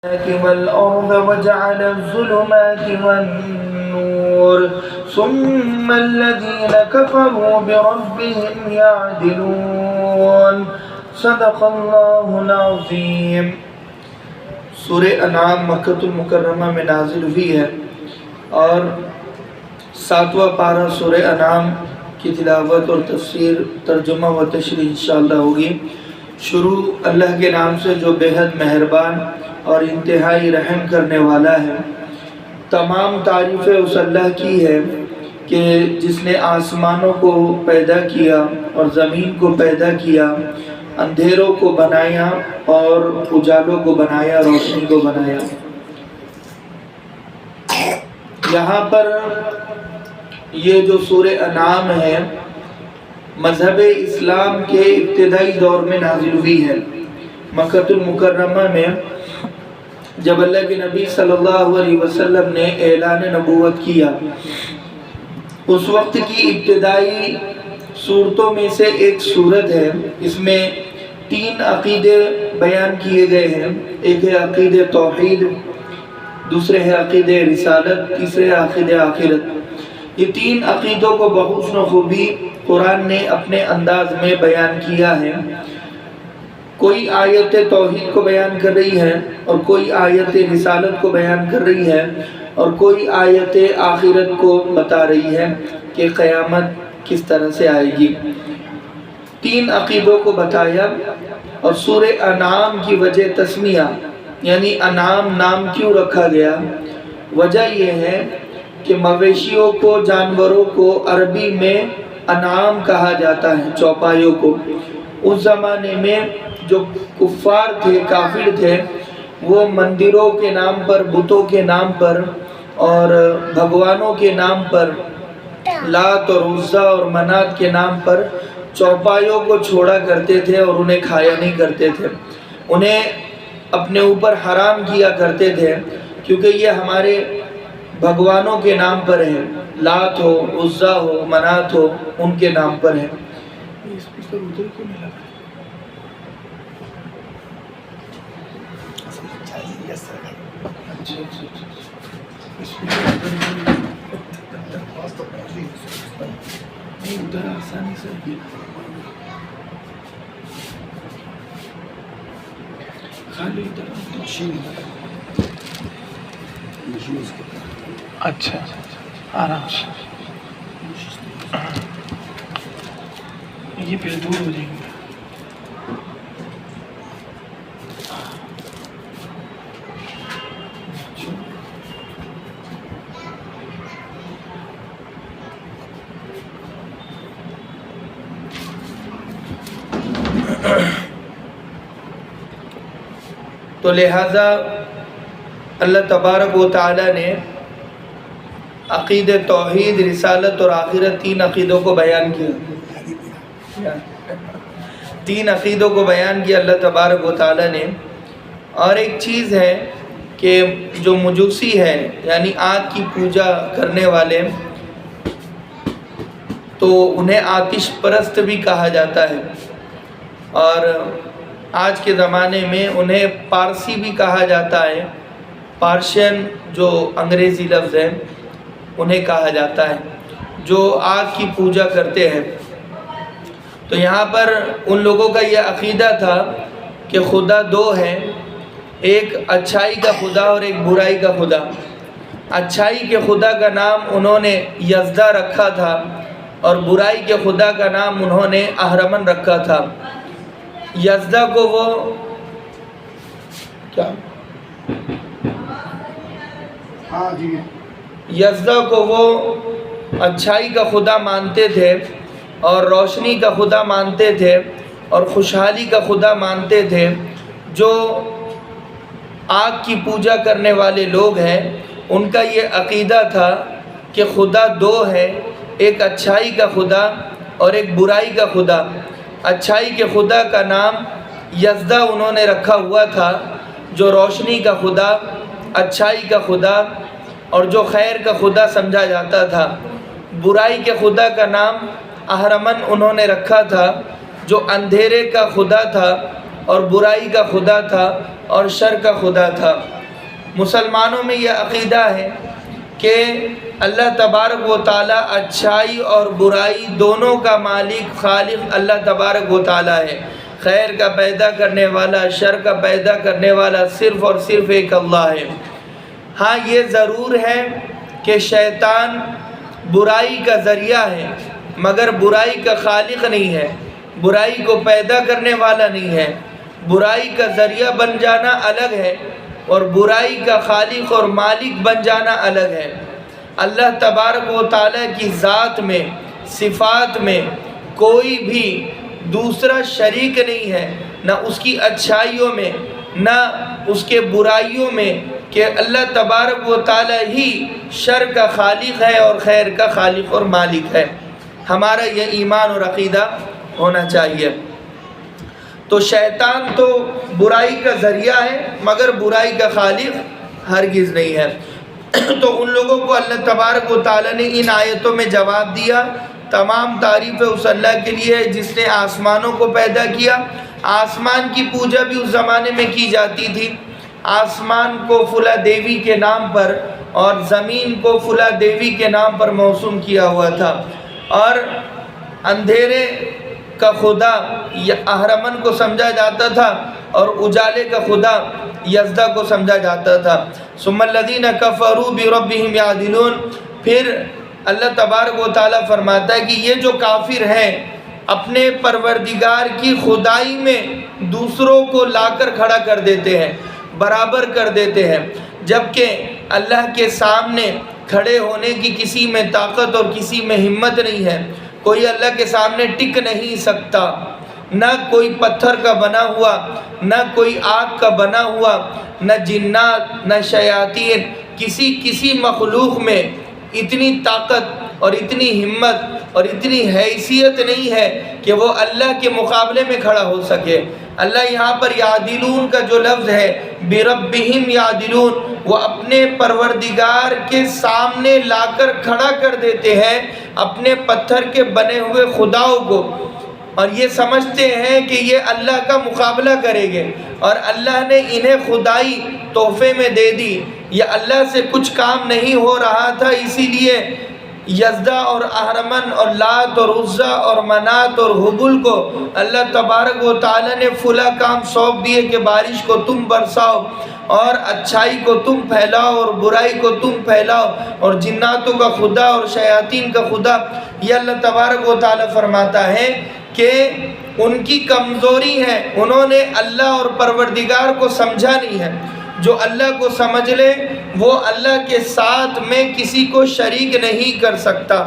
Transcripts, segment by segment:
والأرض وجعل الظلمات والنور ثم الذين كفروا بربهم يعدلون صدق اللہ العظیم۔ سورہ انعام مکۃ المکرمہ میں نازل ہوئی ہے اور 7واں پارہ سورہ انعام کی تلاوت اور تفسیر، ترجمہ و تشریح انشاءاللہ ہوگی۔ شروع اللہ کے نام سے جو بے حد مہربان اور انتہائی رحم کرنے والا ہے۔ تمام تعریفیں اس اللہ کی ہے کہ جس نے آسمانوں کو پیدا کیا اور زمین کو پیدا کیا، اندھیروں کو بنایا اور اجالوں کو بنایا، روشنی کو بنایا۔ یہاں پر یہ جو سورہ انعام ہے مذہب اسلام کے ابتدائی دور میں نازل ہوئی ہے۔ مکۃ المکرمہ میں جب اللہ کے نبی صلی اللہ علیہ وسلم نے اعلان نبوت کیا، اس وقت کی ابتدائی صورتوں میں سے ایک صورت ہے۔ اس میں 3 عقیدے بیان کیے گئے ہیں۔ ایک ہے عقید توحید، دوسرے ہے عقید رسالت، تیسرے ہے عقید آخرت۔ یہ 3 عقیدوں کو بحسن و خوبی قرآن نے اپنے انداز میں بیان کیا ہے۔ کوئی آیت توحید کو بیان کر رہی ہے اور کوئی آیت رسالت کو بیان کر رہی ہے اور کوئی آیت آخرت کو بتا رہی ہے کہ قیامت کس طرح سے آئے گی۔ 3 عقیدوں کو بتایا۔ اور سورہ انعام کی وجہ تسمیہ، یعنی انعام نام کیوں رکھا گیا؟ وجہ یہ ہے کہ مویشیوں کو، جانوروں کو عربی میں انعام کہا جاتا ہے، چوپایوں کو۔ اس زمانے میں جو کفار تھے، کافر تھے، وہ مندروں کے نام پر، بتوں کے نام پر اور بھگوانوں کے نام پر، لات اور عزا اور منات کے نام پر چوپایوں کو چھوڑا کرتے تھے اور انہیں کھایا نہیں کرتے تھے، انہیں اپنے اوپر حرام کیا کرتے تھے، کیونکہ یہ ہمارے بھگوانوں کے نام پر ہے، لات ہو، عزا ہو، منات ہو، ان کے نام پر ہے۔ اچھا آرام سے، یہ پھر دور ہو جائیں گے۔ تو لہٰذا اللہ تبارک و تعالی نے عقید توحید، رسالت اور آخرت 3 عقیدوں کو بیان کیا۔ 3 عقیدوں کو بیان کیا اللہ تبارک و تعالی نے۔ اور ایک چیز ہے کہ جو مجوسی ہے، یعنی آگ کی پوجا کرنے والے، تو انہیں آتش پرست بھی کہا جاتا ہے، اور آج کے زمانے میں انہیں پارسی بھی کہا جاتا ہے۔ پارشین جو انگریزی لفظ ہے، انہیں کہا جاتا ہے، جو آگ کی پوجا کرتے ہیں۔ تو یہاں پر ان لوگوں کا یہ عقیدہ تھا کہ خدا 2 ہیں، ایک اچھائی کا خدا اور ایک برائی کا خدا۔ اچھائی کے خدا کا نام انہوں نے یزدہ رکھا تھا اور برائی کے خدا کا نام انہوں نے اہرمن رکھا تھا۔ یزدہ کو وہ کیا یزدہ کو وہ اچھائی کا خدا مانتے تھے اور روشنی کا خدا مانتے تھے اور خوشحالی کا خدا مانتے تھے۔ جو آگ کی پوجا کرنے والے لوگ ہیں، ان کا یہ عقیدہ تھا کہ خدا 2 ہے، ایک اچھائی کا خدا اور ایک برائی کا خدا۔ اچھائی کے خدا کا نام یزدہ انہوں نے رکھا ہوا تھا، جو روشنی کا خدا، اچھائی کا خدا اور جو خیر کا خدا سمجھا جاتا تھا۔ برائی کے خدا کا نام اہرمن انہوں نے رکھا تھا، جو اندھیرے کا خدا تھا اور برائی کا خدا تھا اور شر کا خدا تھا۔ مسلمانوں میں یہ عقیدہ ہے کہ اللہ تبارک و تعالیٰ اچھائی اور برائی دونوں کا مالک خالق اللہ تبارک و تعالیٰ ہے۔ خیر کا پیدا کرنے والا، شر کا پیدا کرنے والا صرف اور صرف ایک اللہ ہے۔ ہاں یہ ضرور ہے کہ شیطان برائی کا ذریعہ ہے، مگر برائی کا خالق نہیں ہے، برائی کو پیدا کرنے والا نہیں ہے۔ برائی کا ذریعہ بن جانا الگ ہے اور برائی کا خالق اور مالک بن جانا الگ ہے۔ اللہ تبارک و تعالیٰ کی ذات میں، صفات میں کوئی بھی دوسرا شریک نہیں ہے، نہ اس کی اچھائیوں میں نہ اس کے برائیوں میں، کہ اللہ تبارک و تعالیٰ ہی شر کا خالق ہے اور خیر کا خالق اور مالک ہے۔ ہمارا یہ ایمان اور عقیدہ ہونا چاہیے۔ تو شیطان تو برائی کا ذریعہ ہے مگر برائی کا خالق ہرگز نہیں ہے۔ تو ان لوگوں کو اللہ تبارک و تعالیٰ نے ان آیتوں میں جواب دیا، تمام تعریف اس اللہ کے لیے جس نے آسمانوں کو پیدا کیا۔ آسمان کی پوجا بھی اس زمانے میں کی جاتی تھی، آسمان کو فلاں دیوی کے نام پر اور زمین کو فلاں دیوی کے نام پر موسوم کیا ہوا تھا، اور اندھیرے کا خدا اہرمن کو سمجھا جاتا تھا اور اجالے کا خدا یزدہ کو سمجھا جاتا تھا۔ ثم الذین کفروا بربہم یعدلون، پھر اللہ تبارک و تعالیٰ فرماتا ہے کہ یہ جو کافر ہیں اپنے پروردگار کی خدائی میں دوسروں کو لا کر کھڑا کر دیتے ہیں، برابر کر دیتے ہیں، جبکہ اللہ کے سامنے کھڑے ہونے کی کسی میں طاقت اور کسی میں ہمت نہیں ہے۔ کوئی اللہ کے سامنے ٹک نہیں سکتا، نہ کوئی پتھر کا بنا ہوا، نہ کوئی آگ کا بنا ہوا، نہ جنات نہ شیاطین، کسی مخلوق میں اتنی طاقت اور اتنی ہمت اور اتنی حیثیت نہیں ہے کہ وہ اللہ کے مقابلے میں کھڑا ہو سکے۔ اللہ یہاں پر یعدلون کا جو لفظ ہے، بربہم یعدلون، وہ اپنے پروردگار کے سامنے لا کر کھڑا کر دیتے ہیں اپنے پتھر کے بنے ہوئے خداؤں کو، اور یہ سمجھتے ہیں کہ یہ اللہ کا مقابلہ کریں گے، اور اللہ نے انہیں خدائی تحفے میں دے دی، یا اللہ سے کچھ کام نہیں ہو رہا تھا، اسی لیے یزدہ اور اہرمن اور لات اور عزا اور منات اور حبل کو اللہ تبارک و تعالیٰ نے فلاں کام سونپ دیے کہ بارش کو تم برساؤ اور اچھائی کو تم پھیلاؤ اور برائی کو تم پھیلاؤ، اور جناتوں کا خدا اور شیاطین کا خدا۔ یہ اللہ تبارک و تعالیٰ فرماتا ہے کہ ان کی کمزوری ہے، انہوں نے اللہ اور پروردگار کو سمجھا نہیں ہے۔ جو اللہ کو سمجھ لے وہ اللہ کے ساتھ میں کسی کو شریک نہیں کر سکتا۔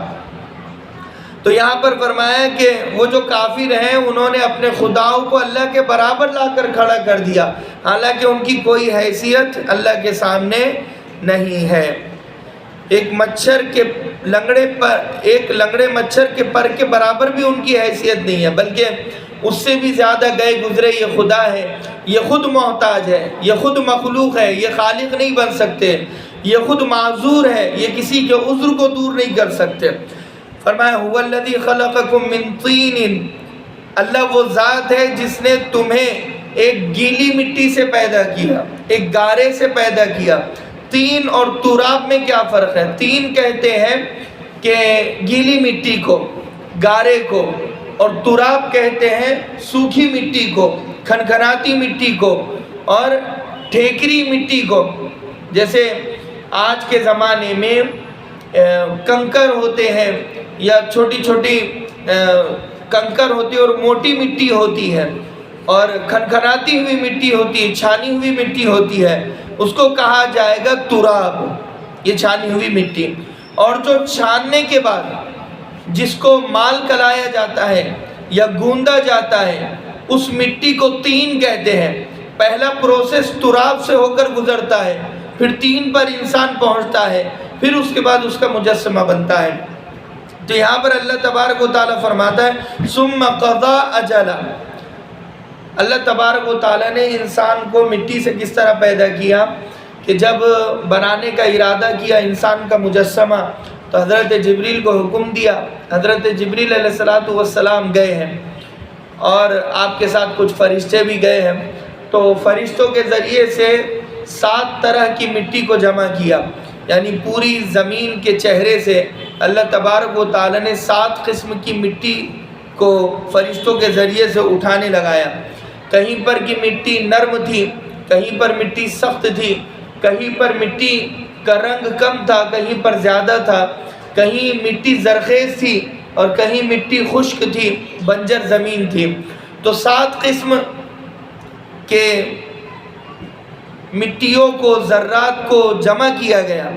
تو یہاں پر فرمایا کہ وہ جو کافر ہیں انہوں نے اپنے خداؤں کو اللہ کے برابر لا کر کھڑا کر دیا، حالانکہ ان کی کوئی حیثیت اللہ کے سامنے نہیں ہے۔ ایک لنگڑے مچھر کے پر کے برابر بھی ان کی حیثیت نہیں ہے، بلکہ اس سے بھی زیادہ گئے گزرے یہ خدا ہے، یہ خود محتاج ہے، یہ خود مخلوق ہے، یہ خالق نہیں بن سکتے، یہ خود معذور ہے، یہ کسی کے عذر کو دور نہیں کر سکتے۔ فرمایا هو الذی خلقکم من طین، اللہ وہ ذات ہے جس نے تمہیں ایک گیلی مٹی سے پیدا کیا، ایک گارے سے پیدا کیا۔ تین اور تراب میں کیا فرق ہے؟ تین کہتے ہیں کہ گیلی مٹی کو، گارے کو، اور تراب کہتے ہیں سوکھی مٹی کو، کھنکھناتی مٹی کو، اور ٹھیکری مٹی کو۔ جیسے آج کے زمانے میں کنکر ہوتے ہیں یا چھوٹی چھوٹی کنکر ہوتی ہے اور موٹی مٹی ہوتی ہے، اور کھنکھناتی ہوئی مٹی ہوتی ہے، چھانی ہوئی مٹی ہوتی ہے، اس کو کہا جائے گا تراب، یہ چھانی ہوئی مٹی۔ اور جو چھاننے کے بعد جس کو مال کلایا جاتا ہے یا گوندا جاتا ہے اس مٹی کو تین کہتے ہیں۔ پہلا پروسیس تراب سے ہو کر گزرتا ہے، پھر تین پر انسان پہنچتا ہے، پھر اس کے بعد اس کا مجسمہ بنتا ہے۔ تو یہاں پر اللہ تبارک و تعالیٰ فرماتا ہے ثم قضا اجلا، اللہ تبارک و تعالیٰ نے انسان کو مٹی سے کس طرح پیدا کیا کہ جب بنانے کا ارادہ کیا انسان کا مجسمہ تو حضرت جبریل کو حکم دیا، حضرت جبریل علیہ السلام گئے ہیں اور آپ کے ساتھ کچھ فرشتے بھی گئے ہیں، تو فرشتوں کے ذریعے سے 7 طرح کی مٹی کو جمع کیا، یعنی پوری زمین کے چہرے سے اللہ تبارک و تعالی نے 7 قسم کی مٹی کو فرشتوں کے ذریعے سے اٹھانے لگایا۔ کہیں پر کی مٹی نرم تھی، کہیں پر مٹی سخت تھی، کہیں پر مٹی کا رنگ کم تھا، کہیں پر زیادہ تھا، کہیں مٹی زرخیز تھی اور کہیں مٹی خشک تھی، بنجر زمین تھی۔ تو 7 قسم کے مٹیوں کو، ذرات کو جمع کیا گیا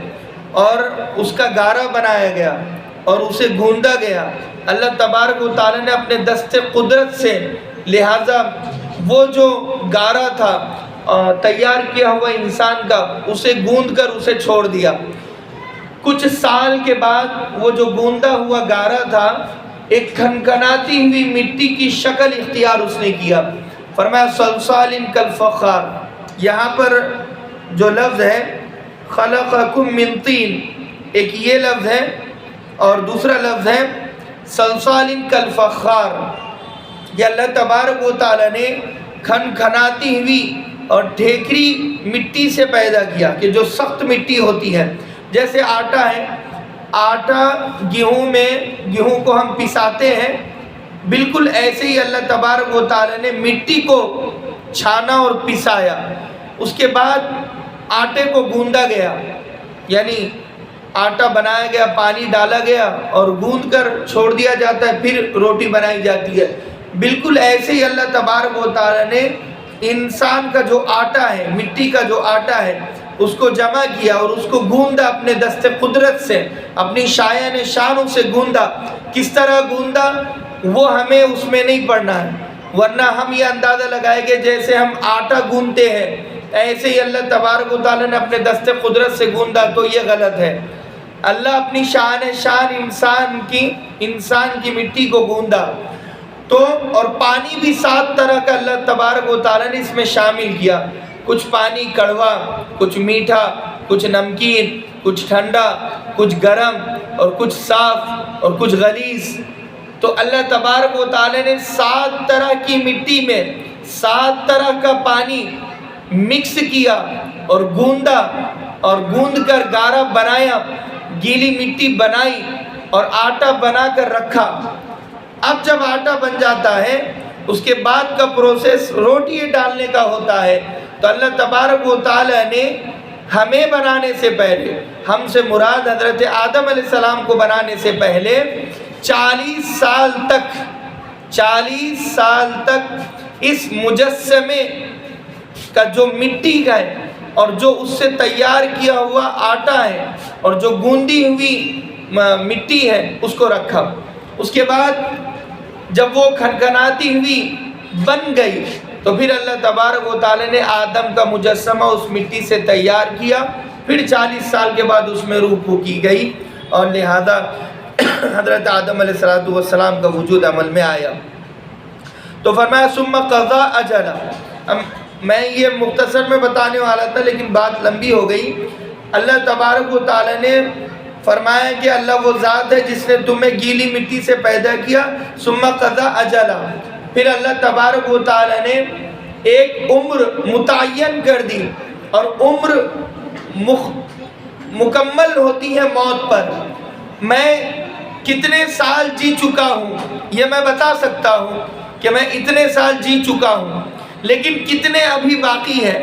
اور اس کا گارا بنایا گیا اور اسے گوندا گیا اللہ تبارک و تعالی نے اپنے دست قدرت سے۔ لہٰذا وہ جو گارا تھا تیار کیا ہوا انسان کا، اسے گوند کر اسے چھوڑ دیا۔ کچھ سال کے بعد وہ جو گوندا ہوا گارا تھا ایک کھنکھناتی ہوئی مٹی کی شکل اختیار اس نے کیا۔ فرمایا صلصال کالفخار۔ یہاں پر جو لفظ ہے خلقکم من طین، ایک یہ لفظ ہے اور دوسرا لفظ ہے صلصال کالفخار۔ یہ اللہ تبارک و تعالی نے کھنکھناتی ہوئی اور ڈھیکری مٹی سے پیدا کیا، کہ جو سخت مٹی ہوتی ہے، جیسے آٹا ہے، آٹا گیہوں کو ہم پساتے ہیں، بالکل ایسے ہی اللہ تبارک و تعالی نے مٹی کو چھانا اور پسایا۔ اس کے بعد آٹے کو گوندا گیا، یعنی آٹا بنایا گیا، پانی ڈالا گیا اور گوند کر چھوڑ دیا جاتا ہے، پھر روٹی بنائی جاتی ہے۔ بالکل ایسے ہی اللہ تبارک و تعالی نے انسان کا جو آٹا ہے، مٹی کا جو آٹا ہے، اس کو جمع کیا اور اس کو گوندا اپنے دست قدرت سے، اپنی شایان شانوں سے گوندا۔ کس طرح گوندا وہ ہمیں اس میں نہیں پڑھنا ہے، ورنہ ہم یہ اندازہ لگائیں گے جیسے ہم آٹا گوندتے ہیں ایسے ہی اللہ تبارک و تعالی نے اپنے دست قدرت سے گوندا، تو یہ غلط ہے۔ اللہ اپنی شان انسان کی مٹی کو گوندا، تو اور پانی بھی 7 طرح کا اللہ تبارک و تعالی نے اس میں شامل کیا۔ کچھ پانی کڑوا، کچھ میٹھا، کچھ نمکین، کچھ ٹھنڈا، کچھ گرم اور کچھ صاف اور کچھ غلیظ۔ تو اللہ تبارک و تعالی نے 7 طرح کی مٹی میں 7 طرح کا پانی مکس کیا اور گوندا اور گوند کر گارا بنایا، گیلی مٹی بنائی اور آٹا بنا کر رکھا۔ اب جب آٹا بن جاتا ہے اس کے بعد کا پروسیس روٹی ڈالنے کا ہوتا ہے۔ تو اللہ تبارک و تعالی نے ہمیں بنانے سے پہلے، ہم سے مراد حضرت آدم علیہ السلام کو بنانے سے پہلے 40 سال تک اس مجسمے کا جو مٹی کا ہے اور جو اس سے تیار کیا ہوا آٹا ہے اور جو گوندی ہوئی مٹی ہے اس کو رکھا۔ اس کے بعد جب وہ کھنکھناتی ہوئی بن گئی تو پھر اللہ تبارک و تعالی نے آدم کا مجسمہ اس مٹی سے تیار کیا، پھر 40 سال کے بعد اس میں روح پھونکی گئی اور لہذا حضرت آدم علیہ السلام کا وجود عمل میں آیا۔ تو فرمایا ثم قضا اجلا۔ میں یہ مختصر میں بتانے والا تھا لیکن بات لمبی ہو گئی۔ اللہ تبارک و تعالی نے فرمایا کہ اللہ وہ ذات ہے جس نے تمہیں گیلی مٹی سے پیدا کیا، ثم قضا اجلا، پھر اللہ تبارک و تعالی نے ایک عمر متعین کر دی، اور عمر مکمل ہوتی ہے موت پر۔ میں کتنے سال جی چکا ہوں یہ میں بتا سکتا ہوں کہ میں اتنے سال جی چکا ہوں، لیکن کتنے ابھی باقی ہے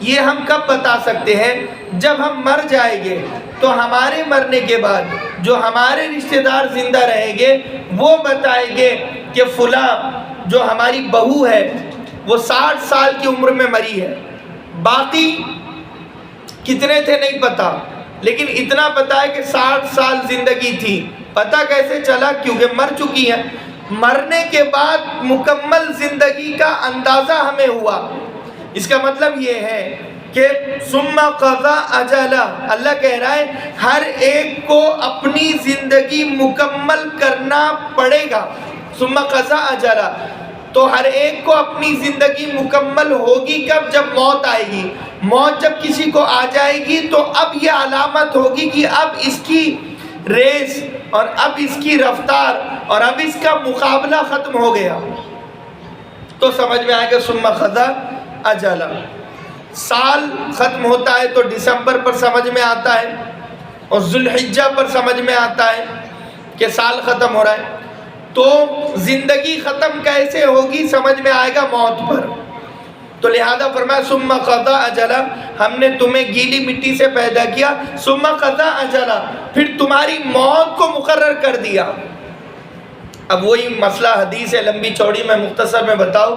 یہ ہم کب بتا سکتے ہیں؟ جب ہم مر جائیں گے تو ہمارے مرنے کے بعد جو ہمارے رشتہ دار زندہ رہیں گے وہ بتائیں گے کہ فلاں جو ہماری بہو ہے وہ 60 سال کی عمر میں مری ہے۔ باقی کتنے تھے نہیں پتا، لیکن اتنا پتا ہے کہ 60 سال زندگی تھی۔ پتا کیسے چلا؟ کیونکہ مر چکی ہے۔ مرنے کے بعد مکمل زندگی کا اندازہ ہمیں ہوا۔ اس کا مطلب یہ ہے کہ ثم قضا اجلا، اللہ کہہ رہا ہے ہر ایک کو اپنی زندگی مکمل کرنا پڑے گا۔ ثم قضا اجلا، تو ہر ایک کو اپنی زندگی مکمل ہوگی کب؟ جب موت آئے گی۔ موت جب کسی کو آ جائے گی تو اب یہ علامت ہوگی کہ اب اس کی ریس اور اب اس کی رفتار اور اب اس کا مقابلہ ختم ہو گیا۔ تو سمجھ میں آئے گا ثم قضا اجلا۔ سال ختم ہوتا ہے تو دسمبر پر سمجھ میں آتا ہے اور ذوالحجہ پر سمجھ میں آتا ہے کہ سال ختم ہو رہا ہے۔ تو زندگی ختم کیسے ہوگی سمجھ میں آئے گا موت پر۔ تو لہذا فرمایا ثم قضا اجلا، ہم نے تمہیں گیلی مٹی سے پیدا کیا، ثم قضا اجلا، پھر تمہاری موت کو مقرر کر دیا۔ اب وہی مسئلہ حدیث ہے، لمبی چوڑی میں مختصر میں بتاؤ۔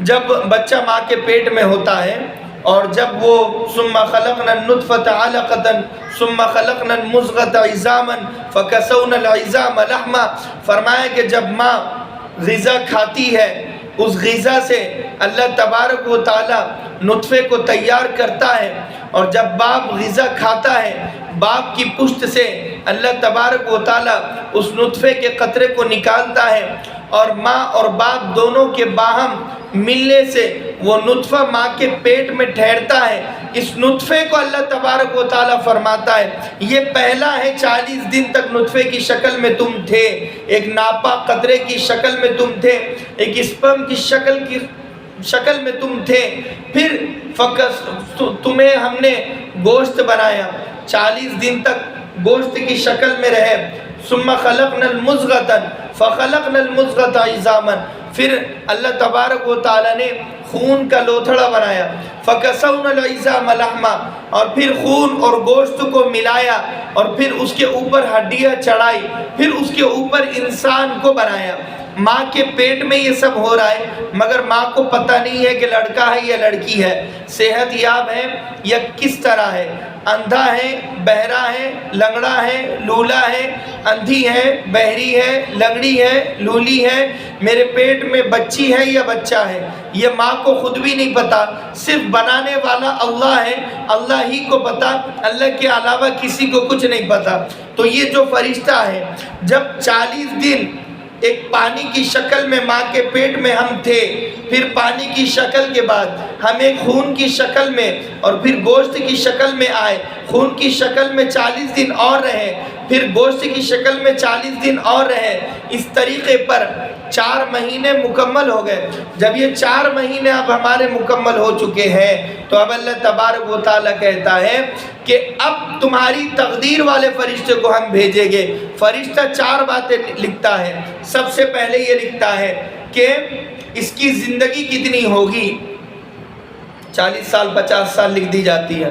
جب بچہ ماں کے پیٹ میں ہوتا ہے اور جب وہ ثم خلقنا النطفة علقة ثم خلقنا المضغة عظاما فكسونا العظام لحما، فرمایا کہ جب ماں غذا کھاتی ہے اس غذا سے اللہ تبارک و تعالی نطفے کو تیار کرتا ہے، اور جب باپ غذا کھاتا ہے باپ کی پشت سے اللہ تبارک و تعالی اس نطفے کے قطرے کو نکالتا ہے، اور ماں اور باپ دونوں کے باہم ملنے سے وہ نطفہ ماں کے پیٹ میں ٹھہرتا ہے۔ اس نطفے کو اللہ تبارک و تعالی فرماتا ہے یہ پہلا ہے، 40 دن تک نطفے کی شکل میں تم تھے، ایک ناپاک قطرے کی شکل میں تم تھے، ایک اسپرم کی شکل میں تم تھے، پھر تمہیں ہم نے گوشت بنایا، 40 دن تک گوشت کی شکل میں رہے، ثم خلقنا المضغة فخلقنا المضغة عظاما، پھر اللہ تبارک و تعالی نے خون کا لوتھڑا بنایا، فکسونا العظام لحما، اور پھر خون اور گوشت کو ملایا اور پھر اس کے اوپر ہڈیاں چڑھائی، پھر اس کے اوپر انسان کو بنایا۔ ماں کے پیٹ میں یہ سب ہو رہا ہے مگر ماں کو پتہ نہیں ہے کہ لڑکا ہے یا لڑکی ہے، صحت یاب ہے یا کس طرح ہے، اندھا ہے، بہرا ہے، لنگڑا ہے، لولا ہے، اندھی ہے، بہری ہے، لنگڑی ہے، لولی ہے، میرے پیٹ میں بچی ہے یا بچہ ہے، یہ ماں کو خود بھی نہیں پتا، صرف بنانے والا اللہ ہے، اللہ ہی کو پتا، اللہ کے علاوہ کسی کو کچھ نہیں پتا۔ تو یہ جو فرشتہ ہے جب 40 دن ایک پانی کی شکل میں ماں کے پیٹ میں ہم تھے، پھر پانی کی شکل کے بعد ہم ایک خون کی شکل میں اور پھر گوشت کی شکل میں آئے، خون کی شکل میں 40 دن اور رہے، پھر گوشت کی شکل میں 40 دن اور رہے، اس طریقے پر 4 مہینے مکمل ہو گئے۔ جب یہ 4 مہینے اب ہمارے مکمل ہو چکے ہیں تو اب اللہ تبارک و تعالیٰ کہتا ہے کہ اب تمہاری تقدیر والے فرشتے کو ہم بھیجیں گے۔ فرشتہ 4 باتیں لکھتا ہے، سب سے پہلے یہ لکھتا ہے کہ اس کی زندگی کتنی ہوگی، 40 سال 50 سال لکھ دی جاتی ہے۔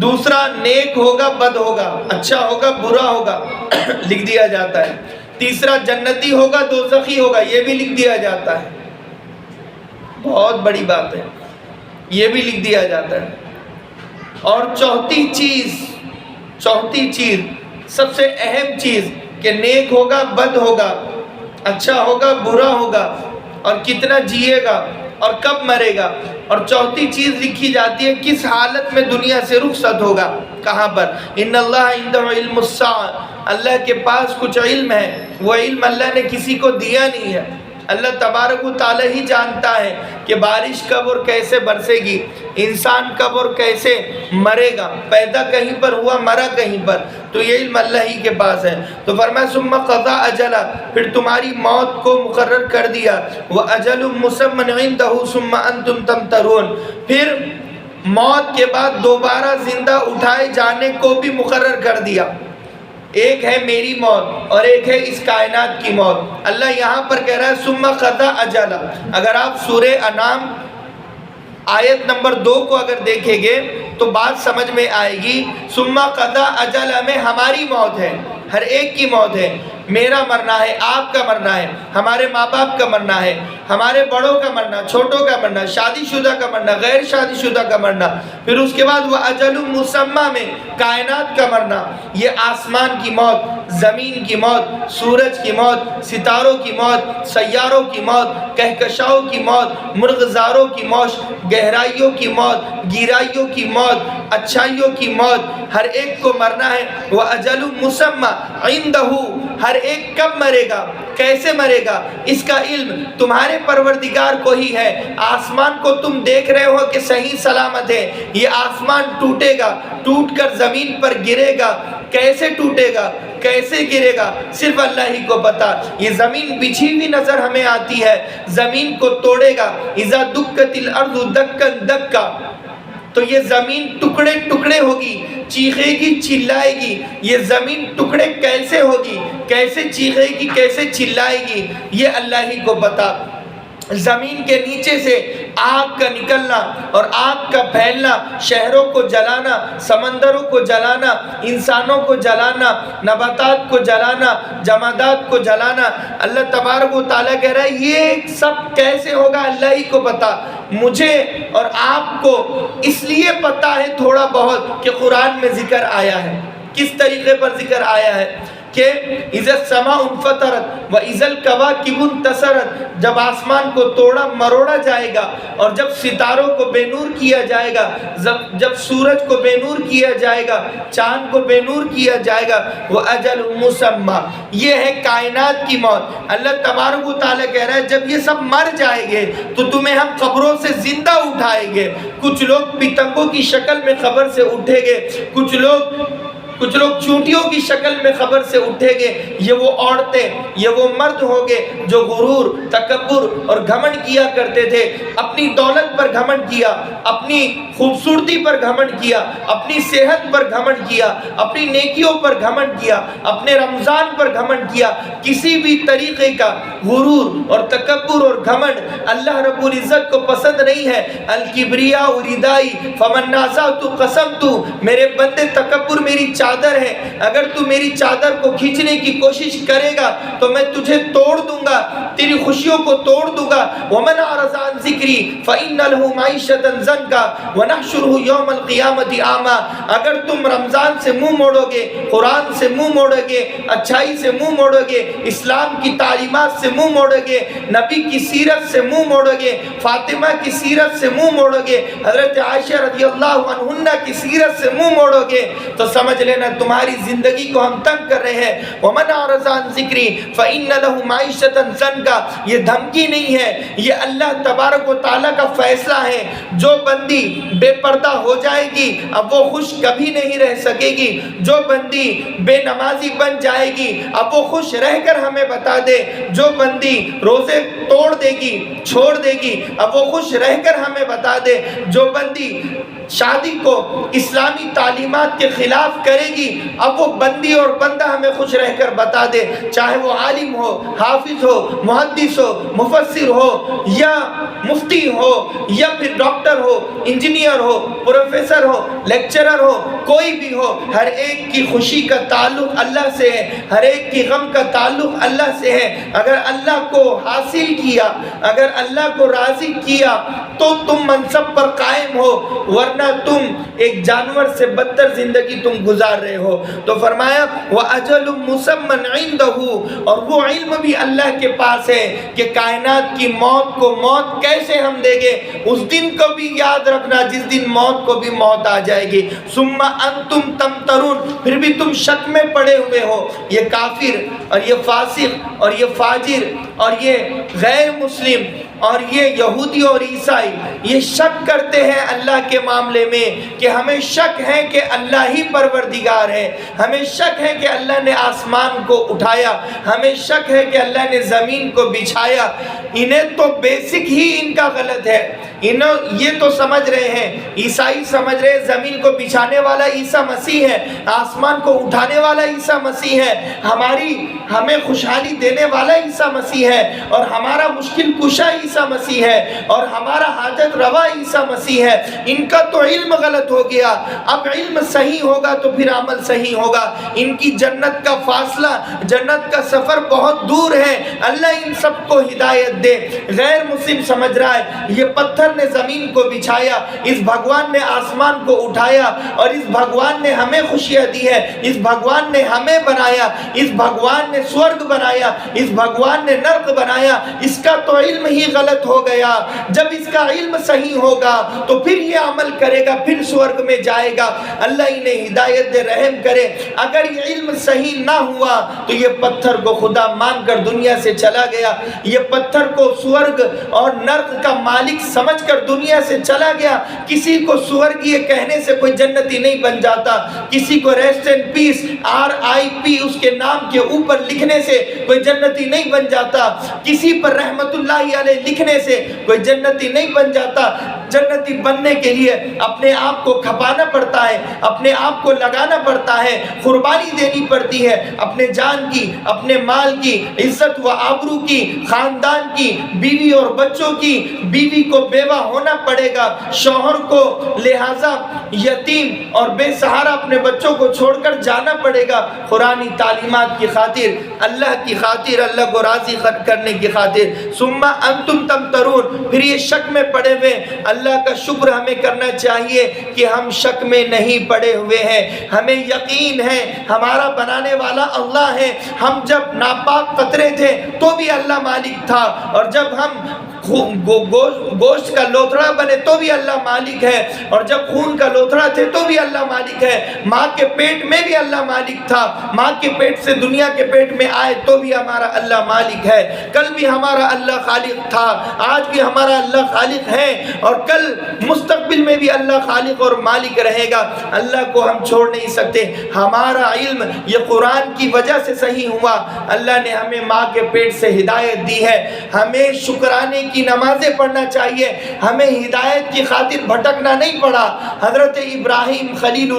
دوسرا نیک ہوگا بد ہوگا، اچھا ہوگا برا ہوگا لکھ دیا جاتا ہے۔ تیسرا جنتی ہوگا دوزخی ہوگا، یہ بھی لکھ دیا جاتا ہے، بہت بڑی بات ہے، یہ بھی لکھ دیا جاتا ہے۔ اور چوتھی چیز سب سے اہم چیز کہ نیک ہوگا بد ہوگا، اچھا ہوگا برا ہوگا، اور کتنا جیے گا اور کب مرے گا، اور چوتھی چیز لکھی جاتی ہے کس حالت میں دنیا سے رخصت ہوگا، کہاں پر۔ ان اللہ عنده علم الساعہ، اللہ کے پاس کچھ علم ہے، وہ علم اللہ نے کسی کو دیا نہیں ہے، اللہ تبارک و تعالی ہی جانتا ہے کہ بارش کب اور کیسے برسے گی، انسان کب اور کیسے مرے گا، پیدا کہیں پر ہوا مرا کہیں پر، تو یہ علم اللہ ہی کے پاس ہے۔ تو فرمایا ثم قضا اجلا، پھر تمہاری موت کو مقرر کر دیا، وَأَجَلٌ مُّسَمًّى عِندَهُ ثُمَّ أَنْتُمْ تَمْتَرُونَ، پھر موت کے بعد دوبارہ زندہ اٹھائے جانے کو بھی مقرر کر دیا۔ ایک ہے میری موت اور ایک ہے اس کائنات کی موت۔ اللہ یہاں پر کہہ رہا ہے ثم قضا اجلا۔ اگر آپ سورہ انعام آیت نمبر 2 کو اگر دیکھیں گے تو بات سمجھ میں آئے گی، ثم قضا اجلا میں ہماری موت ہے، ہر ایک کی موت ہے، میرا مرنا ہے، آپ کا مرنا ہے، ہمارے ماں باپ کا مرنا ہے، ہمارے بڑوں کا مرنا، چھوٹوں کا مرنا، شادی شدہ کا مرنا، غیر شادی شدہ کا مرنا، پھر اس کے بعد وہ اجل مسمى میں کائنات کا مرنا، یہ آسمان کی موت، زمین کی موت، سورج کی موت، ستاروں کی موت، سیاروں کی موت، کہکشاؤں کی موت، مرغزاروں کی موت، گہرائیوں کی موت، گیرائیوں کی موت، اچھائیوں کی موت، ہر ایک کو مرنا ہے۔ وہ اجل مسمى عندہ، ہر ایک کب مرے گا، کیسے مرے گا، اس کا علم تمہارے پروردگار کو ہی ہے۔ آسمان کو تم دیکھ رہے ہو کہ صحیح سلامت ہے، یہ آسمان ٹوٹے گا، ٹوٹ کر زمین پر گرے گا، کیسے ٹوٹے گا، کیسے گرے گا، صرف اللہ ہی کو پتا۔ یہ زمین بچھی ہوئی نظر ہمیں آتی ہے، زمین کو توڑے گا، اذا دکت الارض دکن دکا، تو یہ زمین ٹکڑے ٹکڑے ہوگی، چیخے گی، چلائے گی۔ یہ زمین ٹکڑے کیسے ہوگی، کیسے چیخے گی، کیسے چلائے گی، یہ اللہ ہی کو پتا۔ زمین کے نیچے سے آگ کا نکلنا اور آگ کا پھیلنا، شہروں کو جلانا، سمندروں کو جلانا، انسانوں کو جلانا، نباتات کو جلانا، جمادات کو جلانا، اللہ تبارک و تعالیٰ کہہ رہا ہے یہ سب کیسے ہوگا اللہ ہی کو پتا۔ مجھے اور آپ کو اس لیے پتا ہے تھوڑا بہت کہ قرآن میں ذکر آیا ہے، کس طریقے پر ذکر آیا ہے کہ اذا السماء انفطرت واذا الكواكب انتثرت، جب آسمان کو توڑا مروڑا جائے گا اور جب ستاروں کو بے نور کیا جائے گا، جب سورج کو بے نور کیا جائے گا، چاند کو بے نور کیا جائے گا، واجل مسمى، یہ ہے کائنات کی موت۔ اللہ تبارک و تعالیٰ کہہ رہا ہے جب یہ سب مر جائیں گے تو تمہیں ہم قبروں سے زندہ اٹھائیں گے۔ کچھ لوگ پتنگوں کی شکل میں قبر سے اٹھیں گے، کچھ لوگ چونٹیوں کی شکل میں قبر سے اٹھیں گے۔ یہ وہ عورتیں، یہ وہ مرد ہوگے جو غرور، تکبر اور گھمنڈ کیا کرتے تھے، اپنی دولت پر گھمنڈ کیا، اپنی خوبصورتی پر گھمنڈ کیا، اپنی صحت پر گھمنڈ کیا، اپنی نیکیوں پر گھمنڈ کیا، اپنے رمضان پر گھمنڈ کیا۔ کسی بھی طریقے کا غرور اور تکبر اور گھمنڈ اللہ رب العزت کو پسند نہیں ہے۔ الکبریاء ردائی فمن نازعت قسمت، میرے بندے تکبر میری چادر ہے، اگر تو میری چادر کو کھینچنے کی کوشش کرے گا تو میں تجھے توڑ دوں گا، تیری خوشیوں کو توڑ دوں گا۔ ومن اعرض عن ذکری فإن له معیشۃ ضنکا ونحشره یوم القیامۃ اعمی، اگر تم رمضان سے منہ موڑو گے، قرآن سے منہ موڑو گے، اچھائی سے منہ موڑو گے، اسلام کی تعلیمات سے منہ موڑو گے، نبی کی سیرت سے منہ موڑو گے، فاطمہ کی سیرت سے منہ موڑو گے، حضرت عائشہ رضی اللہ عنہا کی سیرت سے منہ موڑو گے تو سمجھ لینا تمہاری زندگی کو ہم تنگ کر رہے ہیں۔ ومن اعرض عن ذکری فإن له معیشۃ ضنکا، یہ دھمکی نہیں ہے، یہ اللہ تبارک و تعالیٰ کا فیصلہ ہے۔ جو بندی بے پردہ ہو جائے گی اب وہ خوش کبھی نہیں رہ سکے گی، جو بندی بے نمازی بن جائے گی اب وہ خوش رہ کر ہمیں بتا دے، جو بندی روزے توڑ دے گی، چھوڑ دے گی، اب وہ خوش رہ کر ہمیں بتا دے، جو بندی شادی کو اسلامی تعلیمات کے خلاف کرے گی اب وہ بندی اور بندہ ہمیں خوش رہ کر بتا دے، چاہے وہ عالم ہو، حافظ ہو، محدث ہو، مفسر ہو یا مفتی ہو یا پھر ڈاکٹر ہو، انجینئر ہو، پروفیسر ہو، لیکچرر ہو، کوئی بھی ہو، ہر ایک کی خوشی کا تعلق اللہ سے ہے، ہر ایک کی غم کا تعلق اللہ سے ہے۔ اگر اللہ کو حاصل کیا، اگر اللہ کو راضی کیا تو تم منصب پر قائم ہو، ورنہ تم ایک جانور سے بدتر زندگی تم گزار رہے ہو۔ تو فرمایا وَأَجَلٌ مُّسَمًّى عِندَهُ، اور وہ علم بھی اللہ کے پاس ہے کہ کائنات کی موت کو موت کیسے ہم دیں گے۔ اس دن کو بھی یاد رکھنا جس دن موت کو بھی موت آ جائے گی۔ ثُمَّ أَنْتُمْ تَمْتَرُونَ، پھر بھی تم شک میں پڑے ہوئے ہو۔ یہ کافر اور یہ فاسق اور یہ فاجر اور یہ غیر مسلم اور یہ یہودی اور عیسائی یہ شک کرتے ہیں اللہ کے معاملے میں کہ ہمیں شک ہے کہ اللہ ہی پروردگار ہے، ہمیں شک ہے کہ اللہ نے آسمان کو اٹھایا، ہمیں شک ہے کہ اللہ نے زمین کو بچھایا۔ انہیں تو بیسک ہی ان کا غلط ہے۔ یہ تو سمجھ رہے ہیں، عیسائی سمجھ رہے ہیں زمین کو بچھانے والا عیسیٰ مسیح ہے، آسمان کو اٹھانے والا عیسیٰ مسیح ہے، ہمیں خوشحالی دینے والا عیسیٰ مسیح ہے، اور ہمارا مشکل کشا عیسیٰ مسیح ہے، اور ہمارا حاجت روا عیسیٰ مسیح ہے۔ ان کا تو علم غلط ہو گیا، اب علم صحیح ہوگا تو پھر عمل صحیح ہوگا۔ ان کی جنت کا فاصلہ، جنت کا سفر بہت دور ہے، اللہ ان سب کو ہدایت دے۔ غیر مسلم سمجھ رہا ہے یہ پتھر نے زمین کو بچھایا، اس بھگوان نے آسمان کو اٹھایا، اور اس بھگوان نے ہمیں خوشیاں دی ہے، اس بھگوان نے ہمیں بنایا، اس بھگوان نے سورگ بنایا، اس بھگوان نے نرک بنایا، اس کا تو علم ہی غلط ہو گیا، جب اس کا علم صحیح ہوگا تو پھر یہ عمل کرے گا، پھر سورگ میں جائے گا۔ اللہ انہیں ہدایت دے، رحم کرے۔ اگر یہ علم صحیح نہ ہوا تو یہ پتھر کو خدا مان کر دنیا سے چلا گیا، یہ پتھر کو سورگ اور نرک کا مالک سمجھ کر دنیا سے چلا گیا۔ کسی کو سورگ یہ کہنے سے کوئی جنتی نہیں بن جاتا، کسی کو ریسٹ اینڈ پیس RIP اس کے نام کے اوپر لکھنے سے کوئی جنتی نہیں بن جاتا، کسی پر رحمت اللہ علیہ لکھنے سے کوئی جنتی نہیں بن جاتا۔ جنتی بننے کے لیے اپنے آپ کو کھپانا پڑتا ہے، اپنے آپ کو لگانا پڑتا ہے، قربانی دینی پڑتی ہے، اپنے جان کی، اپنے مال کی، عزت و آبرو کی، خاندان کی، بیوی اور بچوں کی۔ بیوی کو بیوہ ہونا پڑے گا، شوہر کو لہذا یتیم اور بے سہارا اپنے بچوں کو چھوڑ کر جانا پڑے گا، قرآنی تعلیمات کی خاطر، اللہ کی خاطر، اللہ کو راضی کرنے کی خاطر۔ ثم انتم تمترون، پھر یہ شک میں پڑے ہوئے۔ اللہ کا شکر ہمیں کرنا چاہیے کہ ہم شک میں نہیں پڑے ہوئے ہیں، ہمیں یقین ہے ہمارا بنانے والا اللہ ہے۔ ہم جب ناپاک قطرے تھے تو بھی اللہ مالک تھا، اور جب ہم گوشت کا لوتھڑا بنے تو بھی اللہ مالک ہے، اور جب خون کا لوتھڑا تھے تو بھی اللہ مالک ہے۔ ماں کے پیٹ میں بھی اللہ مالک تھا، ماں کے پیٹ سے دنیا کے پیٹ میں آئے تو بھی ہمارا اللہ مالک ہے۔ کل بھی ہمارا اللہ خالق تھا، آج بھی ہمارا اللہ خالق ہے، اور کل مستقبل میں بھی اللہ خالق اور مالک رہے گا۔ اللہ کو ہم چھوڑ نہیں سکتے۔ ہمارا علم یہ قرآن کی وجہ سے صحیح ہوا، اللہ نے ہمیں ماں کے پیٹ سے ہدایت دی ہے۔ ہمیں شکرانے کی نمازیں پڑھنا چاہیے، ہمیں ہدایت کی خاطر بھٹکنا نہیں پڑا۔ حضرت ابراہیم خلیل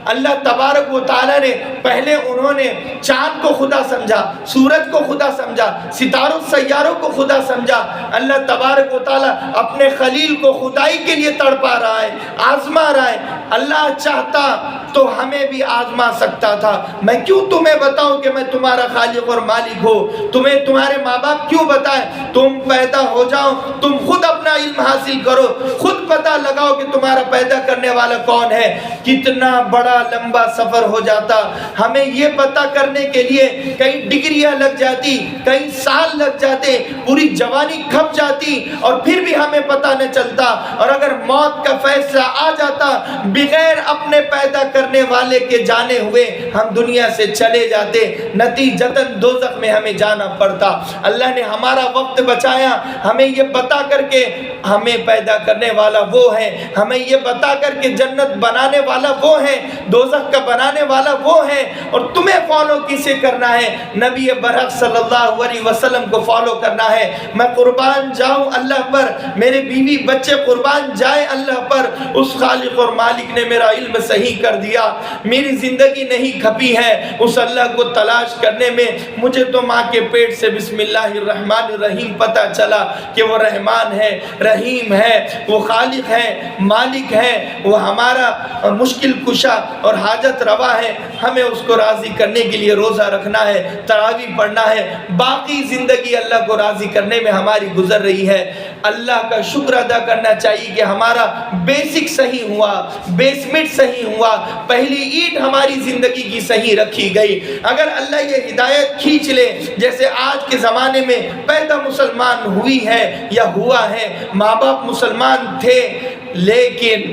اللہ تبارک و تعالیٰ نے پہلے انہوں نے چاند کو خدا سمجھا، سورج کو خدا سمجھا، ستاروں سیاروں کو خدا سمجھا۔ اللہ تبارک و تعالیٰ اپنے خلیل کو خدائی کے لیے تڑپا رہا ہے، آزما رہا ہے۔ اللہ چاہتا تو ہمیں بھی آزما سکتا تھا۔ میں کیوں تمہیں بتاؤں کہ میں تمہارا خالق اور مالک ہوں؟ تمہیں تمہارے ماں باپ کیوں بتائیں؟ تم پیدا ہو جاؤ، تم خود اپنا علم حاصل کرو، خود پتہ لگاؤ کہ تمہارا پیدا کرنے والا کون ہے۔ کتنا بڑا لمبا سفر ہو جاتا، ہمیں یہ پتہ کرنے کے لیے کئی ڈگریاں لگ جاتی، کئی سال لگ جاتے، پوری جوانی کھپ جاتی، اور پھر بھی ہمیں پتہ نہ چلتا۔ اور اگر موت کا فیصلہ آ جاتا، بغیر اپنے پیدا کرنے والے کے جانے ہوئے ہم دنیا سے چلے جاتے، نتیجتاً دوزخ میں ہمیں جانا پڑتا۔ اللہ نے ہمارا وقت بچایا، ہمیں یہ بتا کر کے ہمیں پیدا کرنے والا وہ ہے، ہمیں یہ بتا کر کے جنت بنانے والا وہ ہے، دوزخ کا بنانے والا وہ ہے، اور تمہیں فالو کسے کرنا ہے؟ نبی برحق صلی اللہ علیہ وسلم کو فالو کرنا ہے۔ میں قربان جاؤں اللہ پر، میرے بیوی بچے قربان جائے اللہ پر، اس خالق اور مالک نے میرا علم صحیح کر دیا، میری زندگی نہیں کھپی ہے۔ اس اللہ کو تلاش کرنے میں مجھے تو ماں کے پیٹ سے بسم اللہ الرحمن الرحیم پتہ چلا کہ وہ رحمان ہے، رحیم ہے، وہ خالق ہے، مالک ہے، وہ ہمارا مشکل کشا اور حاجت روا ہے۔ ہمیں اس کو راضی کرنے کے لیے روزہ رکھنا ہے، تراویح پڑھنا ہے، باقی زندگی اللہ کو راضی کرنے میں ہماری گزر رہی ہے۔ اللہ کا شکر ادا کرنا چاہیے کہ ہمارا بیسک صحیح ہوا، بیسمنٹ صحیح ہوا، پہلی اینٹ ہماری زندگی کی صحیح رکھی گئی۔ اگر اللہ یہ ہدایت کھینچ لے، جیسے آج کے زمانے میں پیدا مسلمان ہوئی ہے یا ہوا ہے، ماں باپ مسلمان تھے لیکن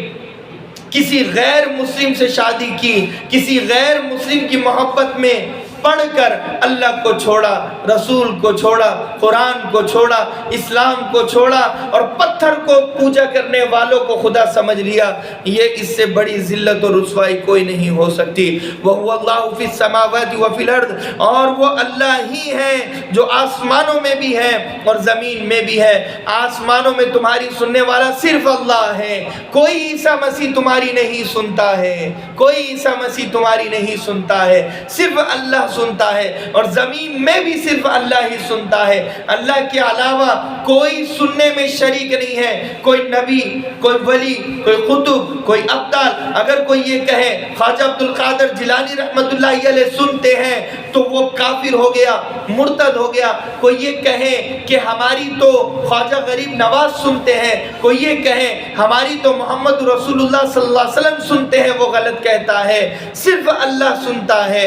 کسی غیر مسلم سے شادی کی، کسی غیر مسلم کی محبت میں پڑھ کر اللہ کو چھوڑا، رسول کو چھوڑا، قرآن کو چھوڑا، اسلام کو چھوڑا، اور پتھر کو پوجا کرنے والوں کو خدا سمجھ لیا، یہ اس سے بڑی ذلت اور رسوائی کوئی نہیں ہو سکتی۔ وَهُوَ اللَّهُ فِي السَّمَاوَاتِ وَفِي الْأَرْضِ، اور وہ اللہ ہی ہے جو آسمانوں میں بھی ہے اور زمین میں بھی ہے۔ آسمانوں میں تمہاری سننے والا صرف اللہ ہے، کوئی عیسیٰ مسیح تمہاری نہیں سنتا ہے، کوئی عیسیٰ مسیح تمہاری نہیں سنتا ہے، صرف اللہ سنتا ہے، اور زمین میں بھی صرف اللہ ہی سنتا ہے۔ اللہ کے علاوہ کوئی سننے میں شریک نہیں ہے، کوئی نبی، کوئی ولی، کوئی قطب، کوئی ابدال۔ اگر کوئی یہ کہے خواجہ عبد القادر جیلانی رحمۃ اللہ علیہ سنتے ہیں تو وہ کافر ہو گیا، مرتد ہو گیا۔ کوئی یہ کہے کہ ہماری تو خواجہ غریب نواز سنتے ہیں، کوئی یہ کہے ہماری تو محمد رسول اللہ صلی اللہ علیہ وسلم سنتے ہیں، وہ غلط کہتا ہے۔ صرف اللہ سنتا ہے۔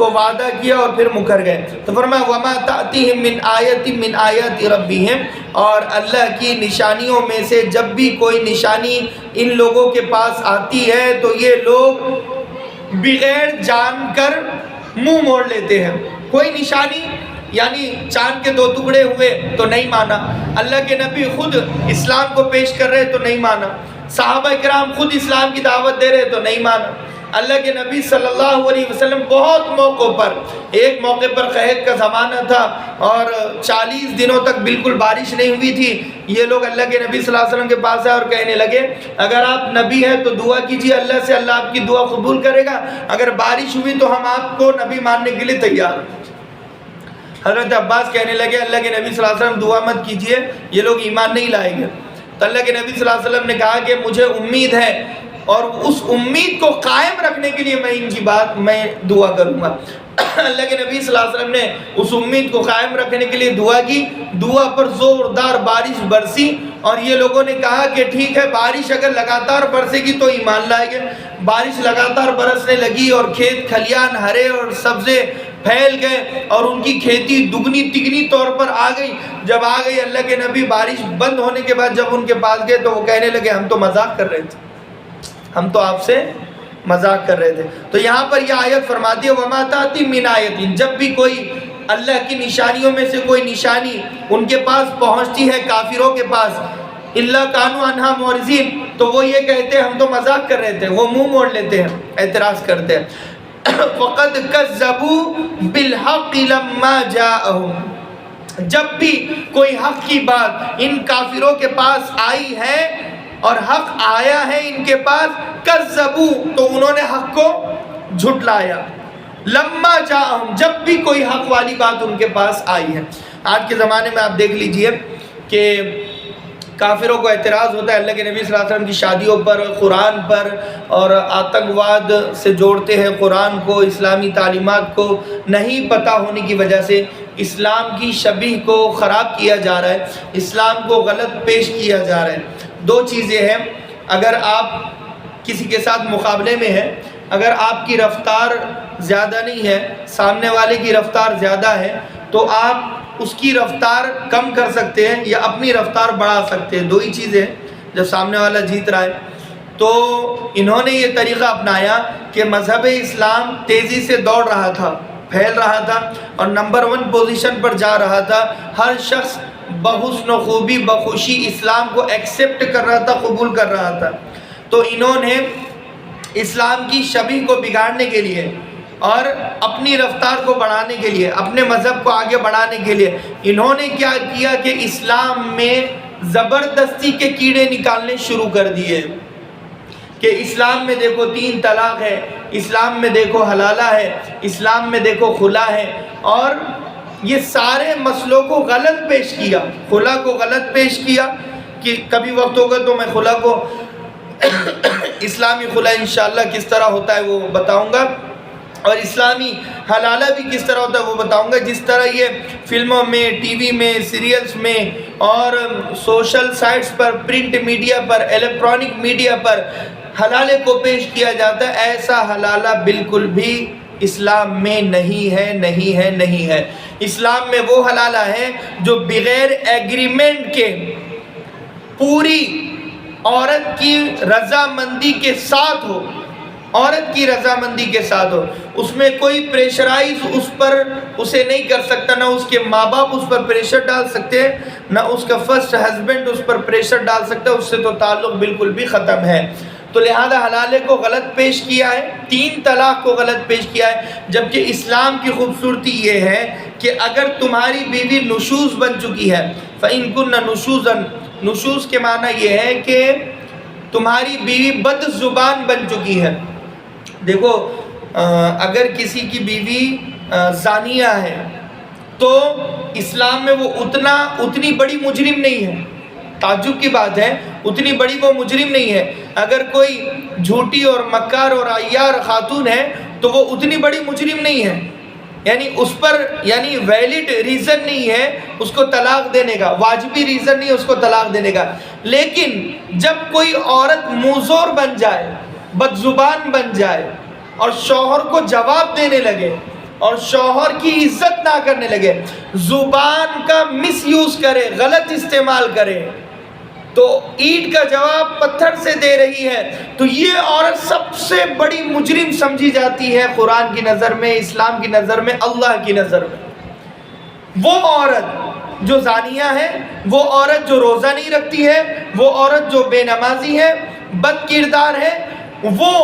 کو وعدہ کیا اور پھر مکر گئے. تو فرمایا وما تأتیہم من آیت من آیات ربہم، اور اللہ کی نشانیوں میں سے جب بھی کوئی نشانی ان لوگوں کے پاس آتی ہے تو یہ لوگ بغیر جان کر منہ موڑ لیتے ہیں. کوئی نشانی یعنی چاند کے 2 ٹکڑے ہوئے تو نہیں مانا، اللہ کے نبی خود اسلام کو پیش کر رہے تو نہیں مانا، صحابہ کرام خود اسلام کی دعوت دے رہے تو نہیں مانا. اللہ کے نبی صلی اللہ علیہ وسلم بہت موقعوں پر، ایک موقع پر قحط کا زمانہ تھا اور 40 دنوں تک بالکل بارش نہیں ہوئی تھی. یہ لوگ اللہ کے نبی صلی اللہ علیہ وسلم کے پاس آئے اور کہنے لگے اگر آپ نبی ہیں تو دعا کیجیے اللہ سے، اللہ آپ کی دعا قبول کرے گا، اگر بارش ہوئی تو ہم آپ کو نبی ماننے کے لیے تیار ہیں. حضرت عباس کہنے لگے اللہ کے نبی صلی اللہ علیہ وسلم دعا مت کیجیے، یہ لوگ ایمان نہیں لائیں گے. تو اللہ کے نبی صلی اللہ علیہ وسلم نے کہا کہ مجھے امید ہے اور اس امید کو قائم رکھنے کے لیے میں ان کی بات میں دعا کروں گا. اللہ کے نبی صلی اللہ علیہ وسلم نے اس امید کو قائم رکھنے کے لیے دعا کی. دعا پر زوردار بارش برسی اور یہ لوگوں نے کہا کہ ٹھیک ہے بارش اگر لگاتار برسے گی تو ایمان لائیں گے. بارش لگاتار برسنے لگی اور کھیت کھلیان ہرے اور سبزے پھیل گئے اور ان کی کھیتی دگنی تگنی طور پر آ گئی. جب آ گئی اللہ کے نبی بارش بند ہونے کے بعد جب ان کے پاس گئے تو وہ کہنے لگے ہم تو مذاق کر رہے تھے، ہم تو آپ سے مذاق کر رہے تھے. تو یہاں پر یہ آیت فرماتی ہے وَمَا تَأْتِي مِنْ آیَةٍ، جب بھی کوئی اللہ کی نشانیوں میں سے کوئی نشانی ان کے پاس پہنچتی ہے کافروں کے پاس، إِلَّا كَانُوا عَنْهَا مُعْرِضِينَ، تو وہ یہ کہتے ہیں ہم تو مذاق کر رہے تھے، وہ منہ موڑ لیتے ہیں، اعتراض کرتے ہیں. فَقَدْ كَذَّبُوا بِالْحَقِّ لَمَّا جَاءَهُمْ، جب بھی کوئی حق کی بات ان کافروں کے پاس آئی ہے اور حق آیا ہے ان کے پاس، کذبوا تو انہوں نے حق کو جھٹلایا، لما جاءہم جب بھی کوئی حق والی بات ان کے پاس آئی ہے. آج کے زمانے میں آپ دیکھ لیجئے کہ کافروں کو اعتراض ہوتا ہے اللہ کے نبی صلی اللہ علیہ وسلم کی شادیوں پر، قرآن پر، اور آتنکواد سے جوڑتے ہیں قرآن کو، اسلامی تعلیمات کو نہیں پتہ ہونے کی وجہ سے اسلام کی شبیہ کو خراب کیا جا رہا ہے، اسلام کو غلط پیش کیا جا رہا ہے. 2 چیزیں ہیں، اگر آپ کسی کے ساتھ مقابلے میں ہیں، اگر آپ کی رفتار زیادہ نہیں ہے، سامنے والے کی رفتار زیادہ ہے، تو آپ اس کی رفتار کم کر سکتے ہیں یا اپنی رفتار بڑھا سکتے ہیں. 2 ہی چیزیں ہیں جب سامنے والا جیت رہا ہے. تو انہوں نے یہ طریقہ اپنایا کہ مذہب اسلام تیزی سے دوڑ رہا تھا، پھیل رہا تھا اور نمبر 1 پوزیشن پر جا رہا تھا. ہر شخص بحسن و خوبی بخوشی اسلام کو ایکسیپٹ کر رہا تھا، قبول کر رہا تھا. تو انہوں نے اسلام کی شبیہ کو بگاڑنے کے لیے اور اپنی رفتار کو بڑھانے کے لیے، اپنے مذہب کو آگے بڑھانے کے لیے انہوں نے کیا کیا کہ اسلام میں زبردستی کے کیڑے نکالنے شروع کر دیے کہ اسلام میں دیکھو 3 طلاق ہے، اسلام میں دیکھو حلالہ ہے، اسلام میں دیکھو خلا ہے، اور یہ سارے مسئلوں کو غلط پیش کیا. خلا کو غلط پیش کیا کہ کبھی وقت ہوگا تو میں خلا کو اسلامی خلا انشاءاللہ کس طرح ہوتا ہے وہ بتاؤں گا، اور اسلامی حلالہ بھی کس طرح ہوتا ہے وہ بتاؤں گا. جس طرح یہ فلموں میں، ٹی وی میں، سیریلز میں اور سوشل سائٹس پر، پرنٹ میڈیا پر، الیکٹرانک میڈیا پر حلالے کو پیش کیا جاتا ہے، ایسا حلالہ بالکل بھی اسلام میں نہیں ہے، نہیں ہے، نہیں ہے. اسلام میں وہ حلالہ ہے جو بغیر ایگریمنٹ کے پوری عورت کی رضامندی کے ساتھ ہو، عورت کی رضامندی کے ساتھ ہو. اس میں کوئی پریشرائز اس پر اسے نہیں کر سکتا، نہ اس کے ماں باپ اس پر پریشر ڈال سکتے ہیں، نہ اس کا فرسٹ ہسبینڈ اس پر پریشر ڈال سکتا ہے، اس سے تو تعلق بالکل بھی ختم ہے. تو لہذا حلالے کو غلط پیش کیا ہے، 3 طلاق کو غلط پیش کیا ہے. جبکہ اسلام کی خوبصورتی یہ ہے کہ اگر تمہاری بیوی نشوز بن چکی ہے، فَإِن كُنَّ نُشُوزًا، نشوز کے معنی یہ ہے کہ تمہاری بیوی بد زبان بن چکی ہے. دیکھو اگر کسی کی بیوی زانیہ ہے تو اسلام میں وہ اتنی بڑی مجرم نہیں ہے. تعجب کی بات ہے، اتنی بڑی وہ مجرم نہیں ہے. اگر کوئی جھوٹی اور مکار اور عیار خاتون ہے تو وہ اتنی بڑی مجرم نہیں ہے، یعنی اس پر ویلڈ ریزن نہیں ہے اس کو طلاق دینے کا، واجبی ریزن نہیں ہے اس کو طلاق دینے کا. لیکن جب کوئی عورت موزور بن جائے، بد زبان بن جائے اور شوہر کو جواب دینے لگے اور شوہر کی عزت نہ کرنے لگے، زبان کا مس یوز کرے، غلط استعمال کرے، تو اینٹ کا جواب پتھر سے دے رہی ہے، تو یہ عورت سب سے بڑی مجرم سمجھی جاتی ہے قرآن کی نظر میں، اسلام کی نظر میں، اللہ کی نظر میں۔ وہ عورت جو زانیہ ہے، وہ عورت جو روزہ نہیں رکھتی ہے، وہ عورت جو بے نمازی ہے، بد کردار ہے، وہ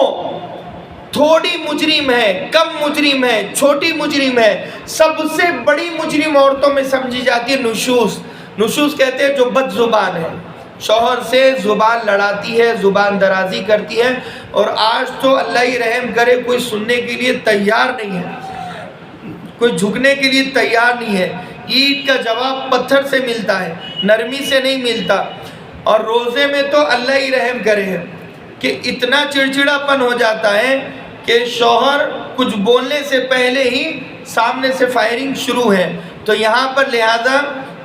تھوڑی مجرم ہے، کم مجرم ہے، چھوٹی مجرم ہے۔ سب سے بڑی مجرم عورتوں میں سمجھی جاتی ہے نشوز۔ نشوز کہتے ہیں جو بد زبان ہے، شوہر سے زبان لڑاتی ہے، زبان درازی کرتی ہے، اور آج تو اللہ ہی رحم کرے کوئی سننے کے لیے تیار نہیں ہے، کوئی جھکنے کے لیے تیار نہیں ہے۔ اینٹ کا جواب پتھر سے ملتا ہے، نرمی سے نہیں ملتا۔ اور روزے میں تو اللہ ہی رحم کرے ہے کہ اتنا چڑچڑا پن ہو جاتا ہے کہ شوہر کچھ بولنے سے پہلے ہی سامنے سے فائرنگ شروع ہے۔ تو یہاں پر لہذا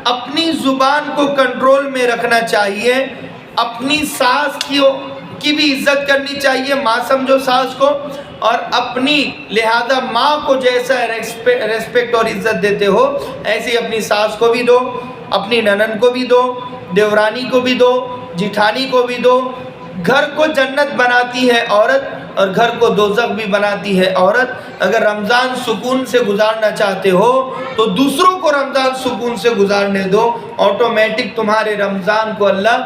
اپنی زبان کو کنٹرول میں رکھنا چاہیے، اپنی ساس کی بھی عزت کرنی چاہیے، ماں سمجھو ساس کو، اور اپنی لہذا ماں کو جیسا ریسپیکٹ اور عزت دیتے ہو ایسی اپنی ساس کو بھی دو، اپنی ننند کو بھی دو، دیورانی کو بھی دو، جٹھانی کو بھی دو۔ گھر کو جنت بناتی ہے عورت، اور گھر کو دوزخ بھی بناتی ہے عورت۔ اگر رمضان سکون سے گزارنا چاہتے ہو تو دوسروں کو رمضان سکون سے گزارنے دو، آٹومیٹک تمہارے رمضان کو اللہ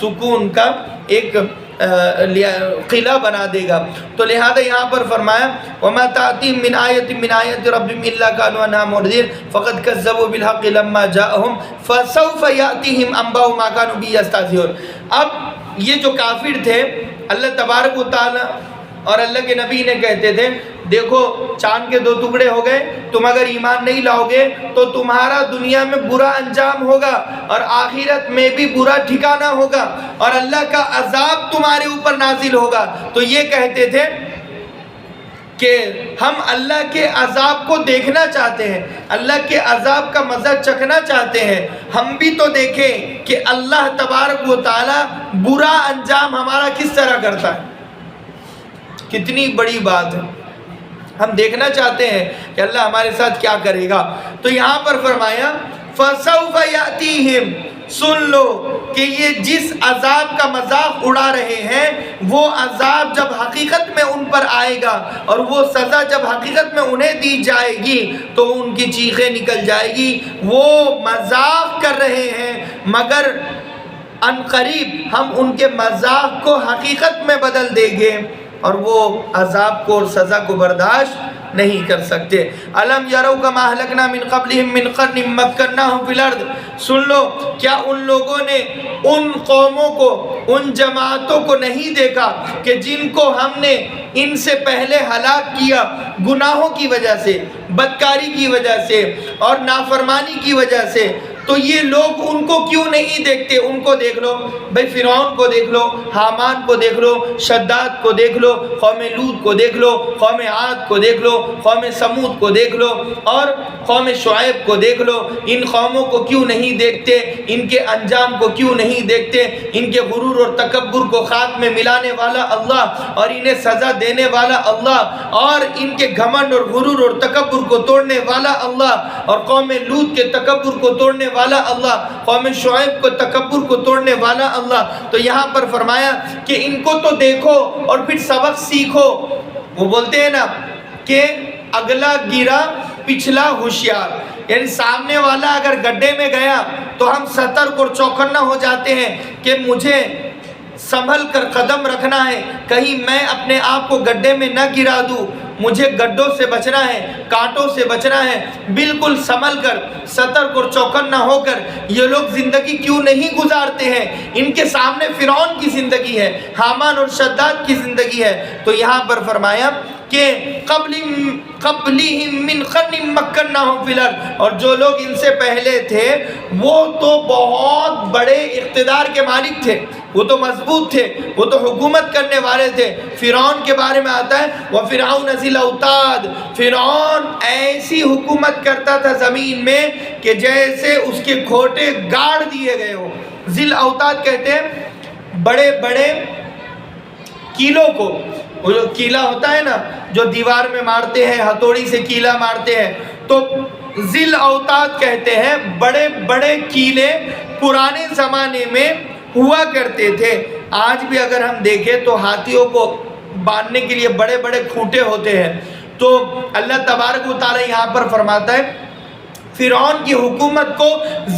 سکون کا ایک قلعہ بنا دے گا۔ تو لہذا یہاں پر فرمایا وَمَا تَأْتِيهِم مِّنْ آيَةٍ مِّنْ آيَاتِ رَبِّهِمْ إِلَّا كَانُوا عَنْهَا مُعْرِضِينَ فَقَدْ كَذَّبُوا بِالْحَقِّ لَمَّا جَاءَهُمْ فَسَوْفَ يَأْتِيهِمْ أَنبَاءُ مَا كَانُوا بِهِ يَسْتَهْزِئُونَ۔ اب یہ جو کافر تھے، اللہ تبارک و تعالی اور اللہ کے نبی نے کہتے تھے دیکھو چاند کے 2 ٹکڑے ہو گئے، تم اگر ایمان نہیں لاؤ گے تو تمہارا دنیا میں برا انجام ہوگا اور آخرت میں بھی برا ٹھکانہ ہوگا اور اللہ کا عذاب تمہارے اوپر نازل ہوگا۔ تو یہ کہتے تھے کہ ہم اللہ کے عذاب کو دیکھنا چاہتے ہیں، اللہ کے عذاب کا مزہ چکھنا چاہتے ہیں، ہم بھی تو دیکھیں کہ اللہ تبارک و تعالی برا انجام ہمارا کس طرح کرتا ہے۔ کتنی بڑی بات ہے، ہم دیکھنا چاہتے ہیں کہ اللہ ہمارے ساتھ کیا کرے گا۔ تو یہاں پر فرمایا فَسَوْفَ يَأْتِيهِمْ، سن لو کہ یہ جس عذاب کا مذاق اڑا رہے ہیں وہ عذاب جب حقیقت میں ان پر آئے گا اور وہ سزا جب حقیقت میں انہیں دی جائے گی تو ان کی چیخیں نکل جائے گی۔ وہ مذاق کر رہے ہیں مگر ان قریب ہم ان کے مذاق کو حقیقت میں بدل دیں گے اور وہ عذاب کو اور سزا کو برداشت نہیں کر سکتے۔ الم یروا کما اہلکنا من قبلہم من قرن مکناہم فی الارض، سن لو کیا ان لوگوں نے ان قوموں کو، ان جماعتوں کو نہیں دیکھا کہ جن کو ہم نے ان سے پہلے ہلاک کیا گناہوں کی وجہ سے، بدکاری کی وجہ سے اور نافرمانی کی وجہ سے۔ تو یہ لوگ ان کو کیوں نہیں دیکھتے؟ ان کو دیکھ لو بھائی، فرعون کو دیکھ لو، حامان کو دیکھ لو، شداد کو دیکھ لو، قوم لوط کو دیکھ لو، قوم عاد کو دیکھ لو، قوم سمود کو دیکھ لو اور قوم شعیب کو دیکھ لو۔ ان قوموں کو کیوں نہیں دیکھتے؟ ان کے انجام کو کیوں نہیں دیکھتے؟ ان کے غرور اور تکبر کو خاک میں ملانے والا اللہ اور انہیں سزا دینے والا اللہ، اور ان کے گھمنڈ اور غرور اور تکبر کو توڑنے والا اللہ، اور قوم لوط کے تکبر کو توڑنے والا اللہ، قوم شعیب کو تکبر کو توڑنے والا اللہ۔ تو یہاں پر فرمایا کہ ان کو تو دیکھو اور پھر سبق سیکھو۔ وہ بولتے ہیں نا کہ اگلا گرا پچھلا ہوشیار، یعنی سامنے والا اگر گڈھے میں گیا تو ہم سترک اور چوکنا ہو جاتے ہیں کہ مجھے سنبھل کر قدم رکھنا ہے، کہیں میں اپنے آپ کو گڈھے میں نہ گرا دوں، مجھے گڈھوں سے بچنا ہے، کانٹوں سے بچنا ہے۔ بالکل سنبھل کر سترک اور چوکنا ہو کر یہ لوگ زندگی کیوں نہیں گزارتے ہیں؟ ان کے سامنے فرعون کی زندگی ہے، حامان اور شداد کی زندگی ہے۔ تو یہاں پر فرمایا کہ قبلہم من قرن مکناہم فی الارض، اور جو لوگ ان سے پہلے تھے وہ تو بہت بڑے اقتدار کے مالک تھے، وہ تو مضبوط تھے، وہ تو حکومت کرنے والے تھے۔ فرعون کے بارے میں آتا ہے وَفِرْعَوْنَ ذِي الْأَوْتَادِ، فرعون ایسی حکومت کرتا تھا زمین میں کہ جیسے اس کے کھوٹے گاڑ دیے گئے ہو۔ ذی الاوتاد کہتے ہیں بڑے بڑے کیلوں کو، وہ جو کیلا ہوتا ہے نا جو دیوار میں مارتے ہیں، ہتھوڑی سے کیلا مارتے ہیں، تو ذیل اوتاد کہتے ہیں بڑے بڑے کیلے پرانے زمانے میں ہوا کرتے تھے۔ آج بھی اگر ہم دیکھیں تو ہاتھیوں کو باندھنے کے لیے بڑے بڑے کھوٹے ہوتے ہیں۔ تو اللہ تبارک و تعالی یہاں پر فرماتا ہے فرعون کی حکومت کو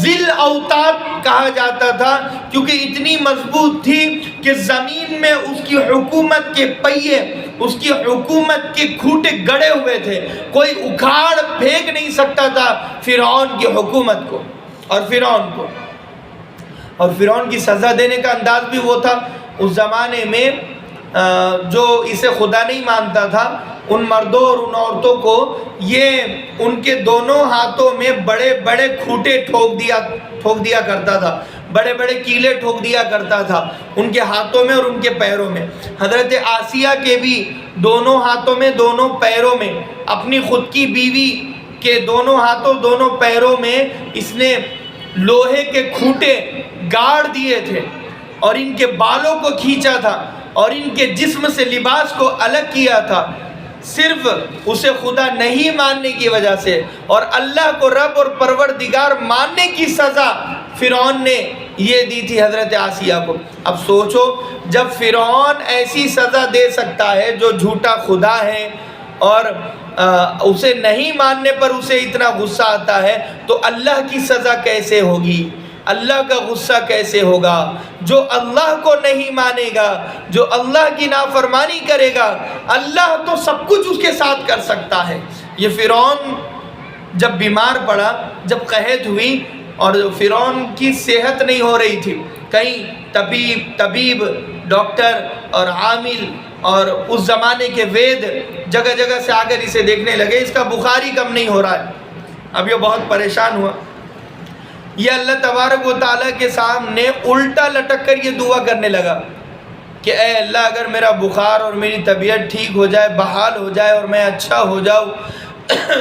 ذیل اوتاد کہا جاتا تھا، کیونکہ اتنی مضبوط تھی کہ زمین میں اس کی حکومت کے پہیے، اس کی حکومت کے کھوٹے گڑے ہوئے تھے، کوئی اکھاڑ پھینک نہیں سکتا تھا فرعون کی حکومت کو اور فرعون کو۔ اور فرعون کی سزا دینے کا انداز بھی وہ تھا، اس زمانے میں جو اسے خدا نہیں مانتا تھا ان مردوں اور ان عورتوں کو یہ ان کے دونوں ہاتھوں میں بڑے بڑے کھوٹے ٹھوک دیا کرتا تھا، بڑے بڑے کیلے ٹھوک دیا کرتا تھا ان کے ہاتھوں میں اور ان کے پیروں میں۔ حضرت آسیہ کے بھی دونوں ہاتھوں میں، دونوں پیروں میں، اپنی خود کی بیوی کے دونوں ہاتھوں دونوں پیروں میں اس نے لوہے کے کھوٹے گاڑ دیے تھے اور ان کے بالوں کو کھینچا تھا اور ان کے جسم سے لباس کو الگ کیا تھا، صرف اسے خدا نہیں ماننے کی وجہ سے، اور اللہ کو رب اور پروردگار ماننے کی سزا فرعون نے یہ دی تھی حضرت آسیہ کو۔ اب سوچو جب فرعون ایسی سزا دے سکتا ہے جو جھوٹا خدا ہے اور اسے نہیں ماننے پر اسے اتنا غصہ آتا ہے، تو اللہ کی سزا کیسے ہوگی؟ اللہ کا غصہ کیسے ہوگا؟ جو اللہ کو نہیں مانے گا، جو اللہ کی نافرمانی کرے گا، اللہ تو سب کچھ اس کے ساتھ کر سکتا ہے۔ یہ فرعون جب بیمار پڑا، جب قحط ہوئی اور فرعون کی صحت نہیں ہو رہی تھی، کئی طبیب ڈاکٹر اور عامل اور اس زمانے کے وید جگہ جگہ سے آ کر اسے دیکھنے لگے، اس کا بخار ہی کم نہیں ہو رہا ہے۔ اب یہ بہت پریشان ہوا، یہ اللہ تبارک و تعالیٰ کے سامنے الٹا لٹک کر یہ دعا کرنے لگا کہ اے اللہ اگر میرا بخار اور میری طبیعت ٹھیک ہو جائے، بحال ہو جائے اور میں اچھا ہو جاؤں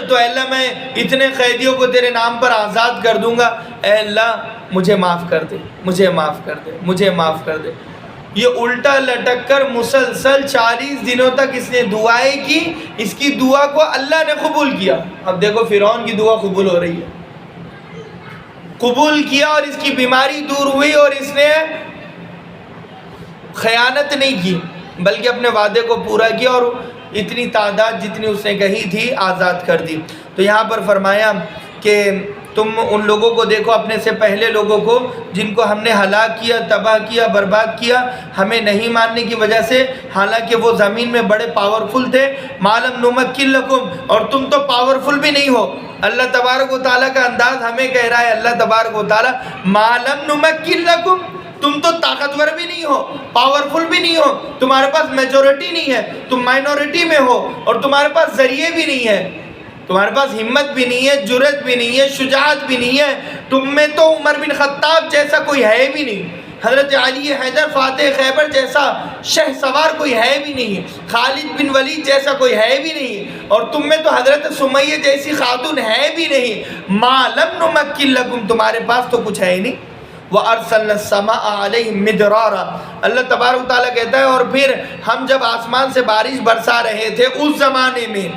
تو اے اللہ میں اتنے قیدیوں کو تیرے نام پر آزاد کر دوں گا، اے اللہ مجھے معاف کر دے، مجھے معاف کر دے، مجھے معاف کر دے۔ یہ الٹا لٹک کر مسلسل 40 دنوں تک اس نے دعائیں کی، اس کی دعا کو اللہ نے قبول کیا۔ اب دیکھو فرعون کی دعا قبول ہو رہی ہے، قبول کیا اور اس کی بیماری دور ہوئی اور اس نے خیانت نہیں کی بلکہ اپنے وعدے کو پورا کیا اور اتنی تعداد جتنی اس نے کہی تھی آزاد کر دی۔ تو یہاں پر فرمایا کہ تم ان لوگوں کو دیکھو، اپنے سے پہلے لوگوں کو جن کو ہم نے ہلاک کیا، تباہ کیا، برباد کیا ہمیں نہیں ماننے کی وجہ سے، حالانکہ وہ زمین میں بڑے پاورفل تھے۔ مَالَمْ نُمَكِّن لَكُمْ، اور تم تو پاورفل بھی نہیں ہو۔ اللہ تبارک و تعالیٰ کا انداز ہمیں کہہ رہا ہے، اللہ تبارک و تعالیٰ مَالَمْ نُمَكِّن لَكُمْ، تم تو طاقتور بھی نہیں ہو، پاورفل بھی نہیں ہو، تمہارے پاس میجورٹی نہیں ہے، تم مائنورٹی میں ہو، اور تمہارے پاس ذریعے بھی نہیں ہے، تمہارے پاس ہمت بھی نہیں ہے، جرأت بھی نہیں ہے، شجاعت بھی نہیں ہے، تم میں تو عمر بن خطاب جیسا کوئی ہے بھی نہیں، حضرت علی حیدر فاتح خیبر جیسا شہ سوار کوئی ہے بھی نہیں، خالد بن ولید جیسا کوئی ہے بھی نہیں، اور تم میں تو حضرت سمیہ جیسی خاتون ہے بھی نہیں۔ مَا لَمْ نُمَكِّن لَكُمْ، تمہارے پاس تو کچھ ہے ہی نہیں۔ وَأَرْسَلْنَا السَّمَاءَ عَلَيْهِمْ مِدْرَارًا، اللہ تبارک و تعالیٰ کہتا ہے اور پھر ہم جب آسمان سے بارش برسا رہے تھے اس زمانے میں،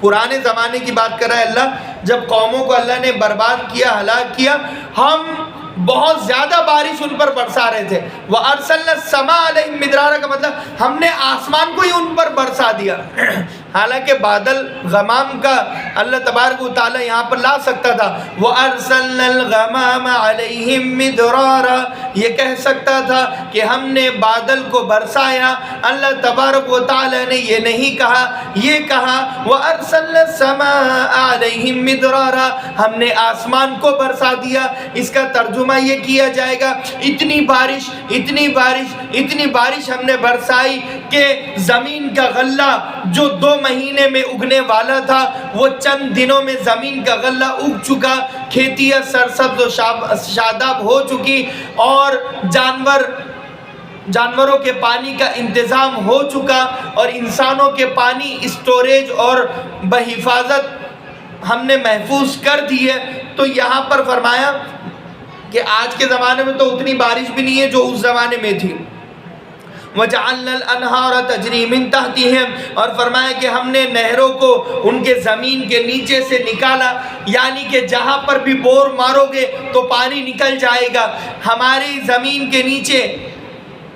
پرانے زمانے کی بات کر رہا ہے اللہ، جب قوموں کو اللہ نے برباد کیا، ہلاک کیا، ہم بہت زیادہ بارش ان پر برسا رہے تھے۔ وَأَرْسَلْنَا السَّمَاءَ عَلَيْهِمْ مِدْرَارًا کا مطلب ہم نے آسمان کو ہی ان پر برسا دیا۔ حالانکہ بادل غمام کا اللہ تبارک و تعالیٰ یہاں پر لا سکتا تھا، وَأَرْسَلْنَا الْغَمَامَ عَلَيْهِمْ مِدْرَارًا، یہ کہہ سکتا تھا کہ ہم نے بادل کو برسایا۔ اللہ تبارک و تعالیٰ نے یہ نہیں کہا، یہ کہا وَأَرْسَلْنَا السَّمَاءَ عَلَيْهِمْ مِدْرَارًا، ہم نے آسمان کو برسا دیا۔ اس کا ترجمہ یہ کیا جائے گا اتنی بارش، اتنی بارش، اتنی بارش ہم نے برسائی کہ زمین کا غلہ جو 2 مہینے میں اگنے والا تھا وہ چند دنوں میں زمین کا غلہ اگ چکا، کھیتیاں سرسبز و شاداب ہو چکی، اور جانوروں کے پانی کا انتظام ہو چکا، اور انسانوں کے پانی اسٹوریج اور بحفاظت ہم نے محفوظ کر دی ہے۔ تو یہاں پر فرمایا کہ آج کے زمانے میں تو اتنی بارش بھی نہیں ہے جو اس زمانے میں تھی۔ وَجَعَلْنَا الْأَنْهَارَ تَجْرِي مِن تَحْتِهِمْ، اور فرمایا کہ ہم نے نہروں کو ان کے زمین کے نیچے سے نکالا، یعنی کہ جہاں پر بھی بور مارو گے تو پانی نکل جائے گا۔ ہماری زمین کے نیچے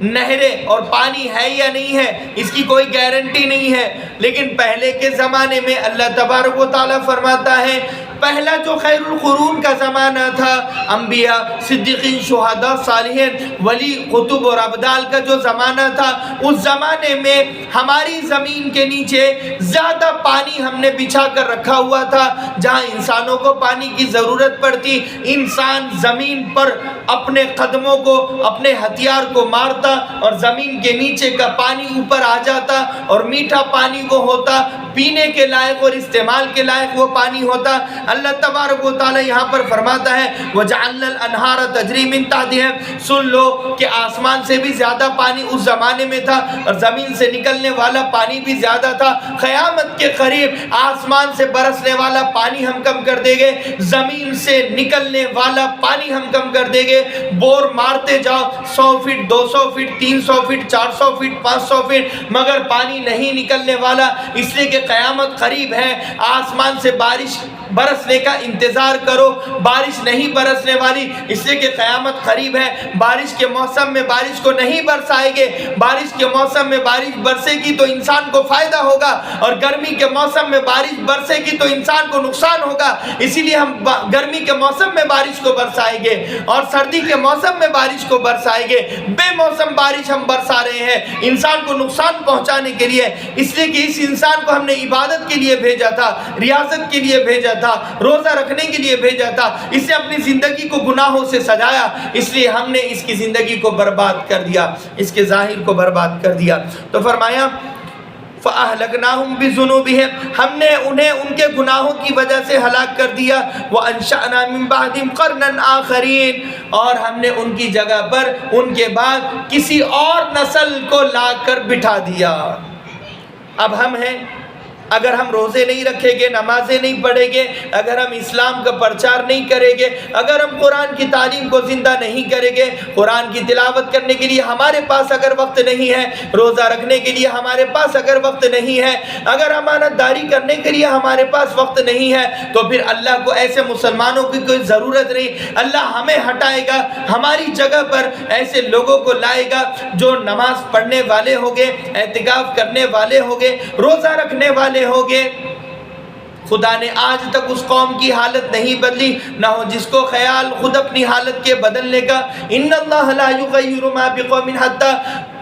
نہریں اور پانی ہے یا نہیں ہے اس کی کوئی گارنٹی نہیں ہے، لیکن پہلے کے زمانے میں اللہ تبارک و تعالیٰ فرماتا ہے پہلا جو خیر القرون کا زمانہ تھا، انبیاء، صدیقین، شہداء، صالحین، ولی، قطب اور ابدال کا جو زمانہ تھا، اس زمانے میں ہماری زمین کے نیچے زیادہ پانی ہم نے بچھا کر رکھا ہوا تھا۔ جہاں انسانوں کو پانی کی ضرورت پڑتی، انسان زمین پر اپنے قدموں کو، اپنے ہتھیار کو مارتا اور زمین کے نیچے کا پانی اوپر آ جاتا اور میٹھا پانی وہ ہوتا، پینے کے لائق اور استعمال کے لائق وہ پانی ہوتا۔ اللہ تبارک و تعالی یہاں پر فرماتا ہے وَجَعَلْنَا الْأَنْهَارَ تَجْرِي مِن تَحْتِهِمْ، سن لو کہ آسمان سے بھی زیادہ پانی اس زمانے میں تھا اور زمین سے نکلنے والا پانی بھی زیادہ تھا۔ قیامت کے قریب آسمان سے برسنے والا پانی ہم کم کر دیں گے، زمین سے نکلنے والا پانی ہم کم کر دیں گے۔ بور مارتے جاؤ 100 foot, 200 foot, 300 foot, 400 foot, 500 foot, مگر پانی نہیں نکلنے والا، اس لیے کہ قیامت قریب ہے۔ آسمان سے بارش برسنے کا انتظار کرو، بارش نہیں برسنے والی، اس لیے کہ قیامت قریب ہے۔ بارش کے موسم میں بارش کو نہیں برسائے گے، بارش کے موسم میں بارش برسے گی تو انسان کو فائدہ ہوگا، اور گرمی کے موسم میں بارش برسے گی تو انسان کو نقصان ہوگا۔ اسی لیے ہم گرمی کے موسم میں بارش کو برسائیں گے اور سردی کے موسم میں بارش کو برسائیں گے۔ بے موسم بارش ہم برسا رہے ہیں انسان کو نقصان پہنچانے کے لیے، اس لیے کہ اس انسان کو ہم نے عبادت کے لیے بھیجا تھا، ریاضت کے لیے بھیجا تھا، روزہ رکھنے کے لیے بھیجا تھا۔ اس نے اپنی زندگی کو گناہوں سے سجایا، اس لیے ہم نے اس کی زندگی کو برباد کر دیا، اس کے ظاہر کو برباد کر دیا۔ تو فرمایا فَأَهْلَكْنَاهُمْ بِذُنُوبِهِمْ، ہم نے انہیں ان کے گناہوں کی وجہ سے ہلاک کر دیا۔ وَأَنشَأْنَا مِن بَعْدِهِمْ قَرْنًا آخَرِينَ، اور ہم نے ان کی جگہ پر ان کے بعد کسی اور نسل کو لا کر بٹھا دیا۔ اب ہم ہیں، اگر ہم روزے نہیں رکھیں گے، نمازیں نہیں پڑھیں گے، اگر ہم اسلام کا پرچار نہیں کریں گے، اگر ہم قرآن کی تعلیم کو زندہ نہیں کریں گے، قرآن کی تلاوت کرنے کے لیے ہمارے پاس اگر وقت نہیں ہے، روزہ رکھنے کے لیے ہمارے پاس اگر وقت نہیں ہے، اگر امانت داری کرنے کے لیے ہمارے پاس وقت نہیں ہے، تو پھر اللہ کو ایسے مسلمانوں کی کوئی ضرورت نہیں۔ اللہ ہمیں ہٹائے گا، ہماری جگہ پر ایسے لوگوں کو لائے گا جو نماز پڑھنے والے ہوگے، اعتکاف کرنے والے ہوگے، روزہ رکھنے والے ہوگے۔ خدا نے آج تک اس قوم کی حالت نہیں بدلی، نہ ہو جس کو خیال خود اپنی حالت کے بدلنے کا۔ ان اللہ لا یغیر ما بقوم حتی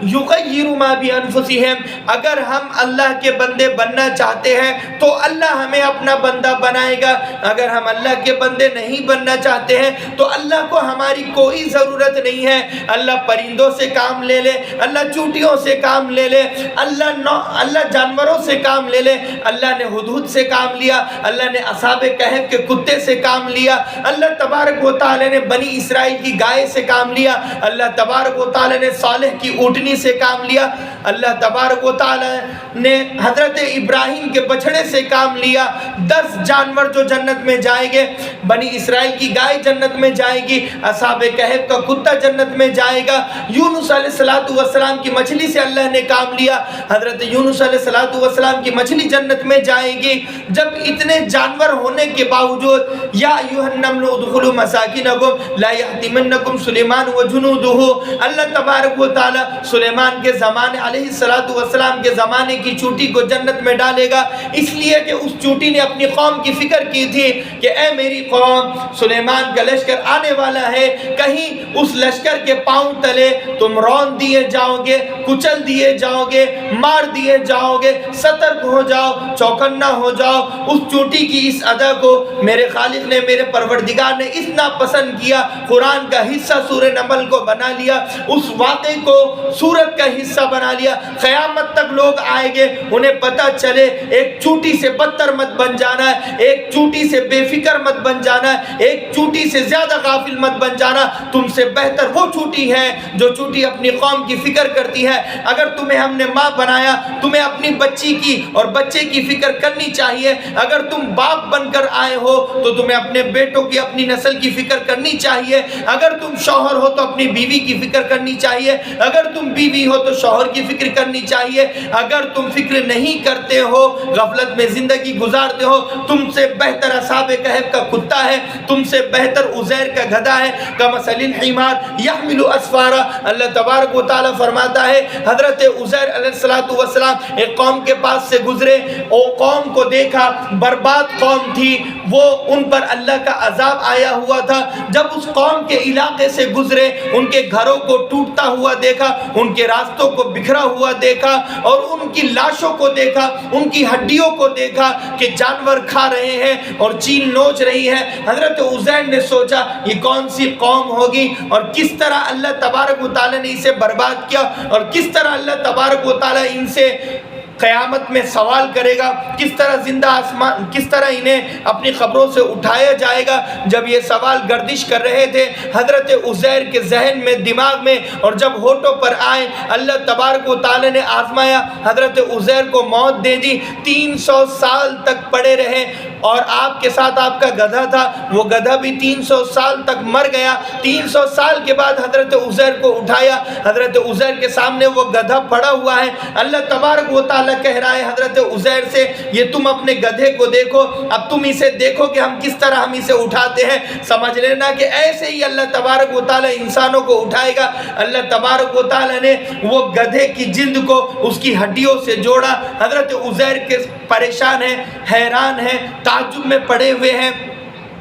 یغیروا ما بانفسہم، اگر ہم اللہ کے بندے بننا چاہتے ہیں تو اللہ ہمیں اپنا بندہ بنائے گا، اگر ہم اللہ کے بندے نہیں بننا چاہتے ہیں تو اللہ کو ہماری کوئی ضرورت نہیں ہے۔ اللہ پرندوں سے کام لے لے، اللہ چونٹیوں سے کام لے لے، اللہ جانوروں سے کام لے لے، اللہ نے ہدہد سے کام لیا، اللہ نے اصحاب کہف کے کتے سے کام لیا، اللہ تبارک و تعالی نے بنی اسرائیل کی گائے سے کام لیا، اللہ تبارک و تعالی نے صالح کی اونٹنی سے کام لیا، اللہ تبارک و تعالی نے حضرت ابراہیم کے بچڑے سے کام لیا۔ 10 جانور جو جنت میں جائیں گے، بنی اسرائیل کی گائے جنت میں جائے گی، اصحاب کہف کا کتا جنت میں جائے گا، یونس علیہ السلام کی مچھلی سے اللہ نے کام لیا، حضرت یونس علیہ السلام کی مچھلی جنت میں جائے گی۔ جب اتنے جانور ہونے کے باوجود یا ایھا النمل ادخلوا مساکنکم لا یحطمنکم سلیمان وجنودہ، اللہ تبارک و تعالی سلیمان کے زمانے علیہ السلام کے زمانے کی چونٹی کو جنت میں ڈالے گا، اس لیے کہ اس چونٹی نے اپنی قوم کی فکر کی تھی کہ اے میری قوم، سلیمان کا لشکر آنے والا ہے، کہیں اس لشکر کے پاؤں تلے تم رون دیے جاؤ گے، کچل دیے جاؤ گے، مار دیے جاؤ گے، سترک ہو جاؤ، چوکنا ہو جاؤ۔ اس چونٹی کی اس ادا کو میرے خالق نے، میرے پروردگار نے اتنا پسند کیا، قرآن کا حصہ سورہ نمل کو بنا لیا، اس واقعے کو سورت کا حصہ بنا لیا۔ قیامت تک لوگ آئیں گے، انہیں پتہ چلے ایک چونٹی سے بدتر مت بن جانا ہے، ایک چونٹی سے بے فکر مت بن جانا ہے، ایک چونٹی سے زیادہ غافل مت بن جانا، تم سے بہتر وہ چونٹی ہے جو چونٹی اپنی قوم کی فکر کرتی ہے۔ اگر تمہیں ہم نے ماں بنایا، تمہیں اپنی بچی کی اور بچے کی فکر کرنی چاہیے، اگر تم باپ بن کر آئے ہو تو تمہیں اپنے بیٹوں کی اپنی نسل کی فکر کرنی چاہیے، اگر تم شوہر ہو تو اپنی بیوی کی فکر کرنی چاہیے، اگر تم بیوی ہو تو شوہر کی فکر کرنی چاہیے، اگر تم فکر نہیں کرتے ہو، غفلت میں زندگی گزارتے ہو، تم سے بہتر اصحاب کہف کا کتا ہے، تم سے بہتر عزیر کا گدھا ہے، کمثل الحمار یحمل اسفارا۔ اللہ تبارک و تعالیٰ فرماتا ہے حضرت عزیر علیہ السلام ایک قوم کے پاس سے گزرے، وہ قوم کو دیکھا، برباد قوم تھی، وہ ان پر اللہ کا عذاب آیا ہوا تھا۔ جب اس قوم کے علاقے سے گزرے، ان کے گھروں کو ٹوٹتا ہوا دیکھا، ان کے راستوں کو بکھرا ہوا دیکھا، اور ان کی لاشوں کو دیکھا، ان کی ہڈیوں کو دیکھا کہ جانور کھا رہے ہیں اور چیل نوچ رہی ہے۔ حضرت عزیر نے سوچا یہ کون سی قوم ہوگی، اور کس طرح اللہ تبارک و تعالیٰ نے اسے برباد کیا، اور کس طرح اللہ تبارک و تعالیٰ ان سے قیامت میں سوال کرے گا، کس طرح زندہ آسمان، کس طرح انہیں اپنی قبروں سے اٹھایا جائے گا۔ جب یہ سوال گردش کر رہے تھے حضرت عزیر کے ذہن میں، دماغ میں، اور جب ہونٹوں پر آئے، اللہ تبارک و تعالی نے آزمایا، حضرت عزیر کو موت دے دی، 300 سال تک پڑے رہے، اور آپ کے ساتھ آپ کا گدھا تھا، وہ گدھا بھی 300 سال تک مر گیا۔ 300 سال کے بعد حضرت عزیر کو اٹھایا، حضرت عزیر کے سامنے وہ گدھا پڑا ہوا ہے۔ اللہ تبارک و تعالی کہہ رہا ہے حضرت عزیر سے، یہ تم اپنے گدھے کو دیکھو، اب تم اسے دیکھو کہ ہم کس طرح ہم اسے اٹھاتے ہیں۔ سمجھ لینا کہ ایسے ہی اللہ تبارک و تعالی انسانوں کو اٹھائے گا۔ اللہ تبارک و تعالی نے وہ گدھے کی جلد کو اس کی ہڈیوں سے جوڑا۔ حضرت عزیر کے پریشان ہیں، حیران ہیں، تعجب میں پڑے ہوئے ہیں۔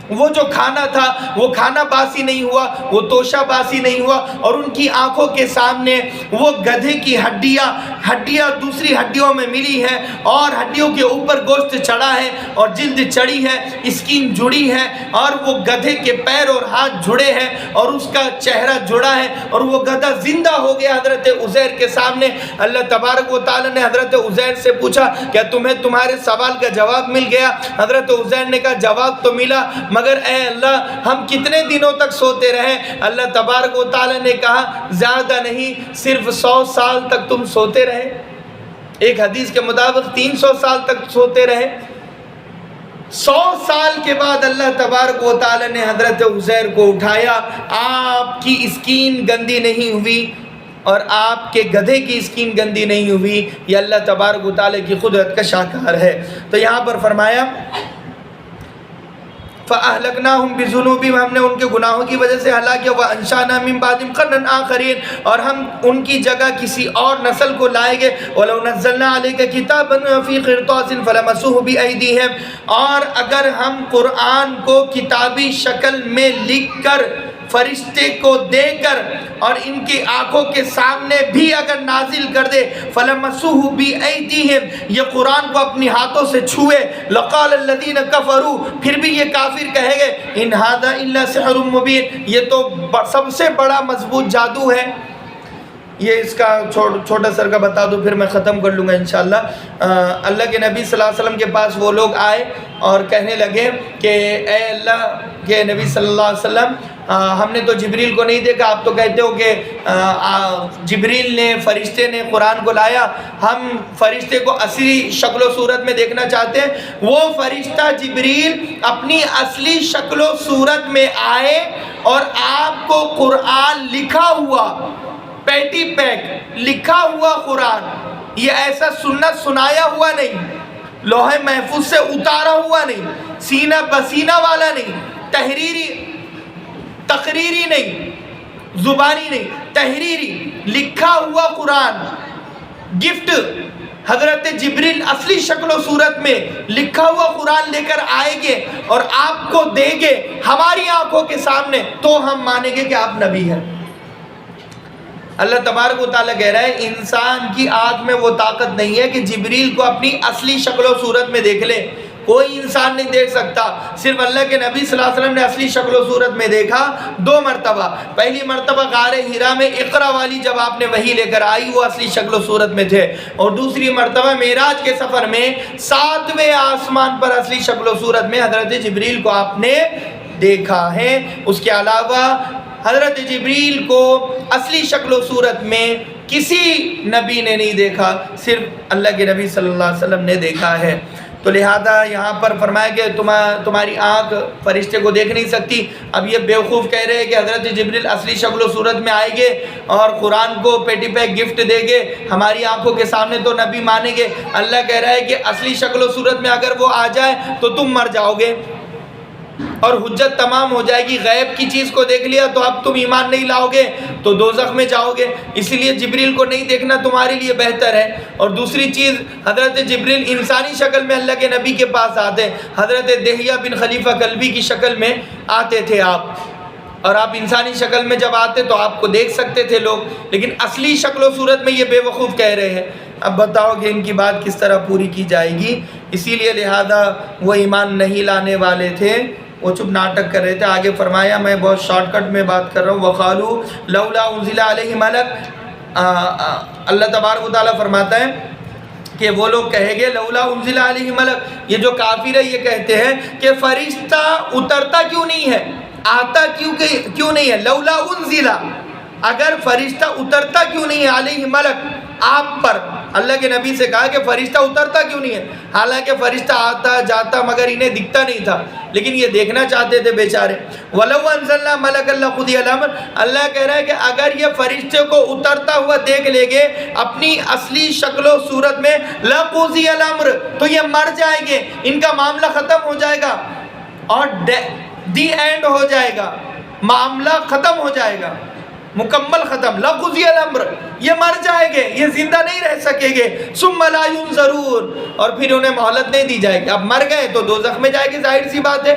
وہ جو کھانا تھا وہ کھانا باسی نہیں ہوا، وہ توشہ باسی نہیں ہوا، اور ان کی آنکھوں کے سامنے وہ گدھے کی ہڈیاں دوسری ہڈیوں میں ملی ہے، اور ہڈیوں کے اوپر گوشت چڑھا ہے، اور جلد چڑھی ہے، اسکن جڑی ہے، اور وہ گدھے کے پیر اور ہاتھ جڑے ہیں، اور اس کا چہرہ جڑا ہے، اور وہ گدھا زندہ ہو گیا حضرت عزیر کے سامنے۔ اللہ تبارک و تعالی نے حضرت عزیر سے پوچھا کیا تمہیں تمہارے سوال کا جواب مل گیا؟ حضرت عزیر نے کہا جواب تو ملا، مگر اے اللہ ہم کتنے دنوں تک سوتے رہے؟ اللہ تبارک و تعالی نے کہا زیادہ نہیں، صرف 100 سال تک تم سوتے رہے۔ ایک حدیث کے مطابق 300 سال تک سوتے رہے۔ 100 سال کے بعد اللہ تبارک و تعالی نے حضرت عزیر کو اٹھایا۔ آپ کی اسکین گندی نہیں ہوئی، اور آپ کے گدھے کی اسکین گندی نہیں ہوئی، یہ اللہ تبارک و تعالی کی قدرت کا شاہکار ہے۔ تو یہاں پر فرمایا فَأَهْلَكْنَاهُمْ بِذُنُوبِهِمْ، ہم نے ان کے گناہوں کی وجہ سے ہلاک کیا، وَأَنشَأْنَا مِن بَعْدِهِمْ قَرْنًا آخَرِينَ، اور ہم ان کی جگہ کسی اور نسل کو لائیں گے۔ وَلَوْ نَزَّلْنَا عَلَيْكَ كِتَابًا فِي قِرْطَاسٍ فَلَمَسُوهُ بِأَيْدِيهِمْ، اور اگر ہم قرآن کو کتابی شکل میں لکھ کر فرشتے کو دے کر اور ان کی آنکھوں کے سامنے بھی اگر نازل کر دے، فَلَمَسُوهُ بِأَيْدِيهِمْ، یہ قرآن کو اپنی ہاتھوں سے چھوئے، لَقَالَ الَّذِينَ كَفَرُوا، پھر بھی یہ کافر کہے گے إِنْ هَذَا إِلَّا سِحْرٌ مُبِينٌ، یہ تو سب سے بڑا مضبوط جادو ہے۔ یہ اس کا چھوٹا سر کا بتا دوں، پھر میں ختم کر لوں گا انشاءاللہ۔ اللہ کے نبی صلی اللہ علیہ وسلم کے پاس وہ لوگ آئے اور کہنے لگے کہ اے اللہ کے نبی صلی اللہ علیہ وسلم، ہم نے تو جبریل کو نہیں دیکھا، آپ تو کہتے ہو کہ جبریل نے، فرشتے نے قرآن کو لایا، ہم فرشتے کو اصلی شکل و صورت میں دیکھنا چاہتے ہیں۔ وہ فرشتہ جبریل اپنی اصلی شکل و صورت میں آئے اور آپ کو قرآن لکھا ہوا، پیٹی پیک لکھا ہوا قرآن، یہ ایسا سنت سنایا ہوا نہیں، لوح محفوظ سے اتارا ہوا نہیں، سینہ بسینہ والا نہیں، تقریری نہیں، زبانی نہیں، تحریری لکھا ہوا قرآن، گفٹ حضرت جبریل اصلی شکل و صورت میں لکھا ہوا قرآن لے کر آئیں گے اور آپ کو دیں گے ہماری آنکھوں کے سامنے، تو ہم مانیں گے کہ آپ نبی ہیں۔ اللہ تبارک و تعالیٰ کہہ رہا ہے انسان کی آنکھ میں وہ طاقت نہیں ہے کہ جبریل کو اپنی اصلی شکل و صورت میں دیکھ لے، کوئی انسان نہیں دیکھ سکتا، صرف اللہ کے نبی صلی اللہ علیہ وسلم نے اصلی شکل و صورت میں دیکھا 2 مرتبہ۔ پہلی مرتبہ غار حرا میں اقرا والی جب آپ نے وحی لے کر آئی، وہ اصلی شکل و صورت میں تھے، اور دوسری مرتبہ معراج کے سفر میں 7ویں آسمان پر اصلی شکل و صورت میں حضرت جبریل کو آپ نے دیکھا ہے۔ اس کے علاوہ حضرت جبریل کو اصلی شکل و صورت میں کسی نبی نے نہیں دیکھا، صرف اللہ کے نبی صلی اللہ علیہ وسلم نے دیکھا ہے۔ تو لہذا یہاں پر فرمایا کہ تمہاری آنکھ فرشتے کو دیکھ نہیں سکتی۔ اب یہ بیوقوف کہہ رہے ہیں کہ حضرت جبریل اصلی شکل و صورت میں آئیں گے اور قرآن کو پیٹی پہ گفٹ دیں گے، ہماری آنکھوں کے سامنے تو نبی مانیں گے۔ اللہ کہہ رہا ہے کہ اصلی شکل و صورت میں اگر وہ آ جائے تو تم مر جاؤ گے اور حجت تمام ہو جائے گی۔ غیب کی چیز کو دیکھ لیا تو اب تم ایمان نہیں لاؤ گے تو دوزخ میں جاؤ گے، اسی لیے جبریل کو نہیں دیکھنا تمہارے لیے بہتر ہے۔ اور دوسری چیز، حضرت جبریل انسانی شکل میں اللہ کے نبی کے پاس آتے، حضرت دہیہ بن خلیفہ کلبی کی شکل میں آتے تھے آپ، اور آپ انسانی شکل میں جب آتے تو آپ کو دیکھ سکتے تھے لوگ، لیکن اصلی شکل و صورت میں یہ بے وقوف کہہ رہے ہیں۔ اب بتاؤ کہ ان کی بات کس طرح پوری کی جائے گی؟ اسی لیے لہذا وہ ایمان نہیں لانے والے تھے، وہ چپ ناٹک کر رہے تھے۔ آگے فرمایا، میں بہت شارٹ کٹ میں بات کر رہا ہوں، وَقَالُوا لَوْلَا أُنزِلَ عَلَيْهِ مَلَكٌ، اللہ تبارک و تعالیٰ فرماتا ہے کہ وہ لوگ کہیں گے لولا انزل علیہ ملک، یہ جو کافر ہے یہ کہتے ہیں کہ فرشتہ اترتا کیوں نہیں ہے، آتا کیوں نہیں ہے، لولا انزل، اگر فرشتہ اترتا کیوں نہیں ہے علیہ ملک، آپ پر۔ اللہ کے نبی سے کہا کہ فرشتہ اترتا کیوں نہیں ہے، حالانکہ فرشتہ آتا جاتا مگر انہیں دکھتا نہیں تھا، لیکن یہ دیکھنا چاہتے تھے بیچارے۔ وَلَوْ أَنزَلْنَا مَلَكًا لَقُضِيَ الْأَمْرُ، اللہ کہہ رہا ہے کہ اگر یہ فرشتے کو اترتا ہوا دیکھ لیں گے اپنی اصلی شکل و صورت میں، لَقُضِيَ الْأَمْرُ، تو یہ مر جائیں گے، ان کا معاملہ ختم ہو جائے گا اور دی اینڈ ہو جائے گا، معاملہ ختم ہو جائے گا، مکمل ختم۔ لَقُضِيَ الْأَمْرُ، یہ مر جائیں گے، یہ زندہ نہیں رہ سکیں گے۔ ثُمَّ لَا يُنظَرُونَ، اور پھر انہیں مہلت نہیں دی جائے گی۔ اب مر گئے تو دوزخ میں جائے گی، ظاہر سی بات ہے،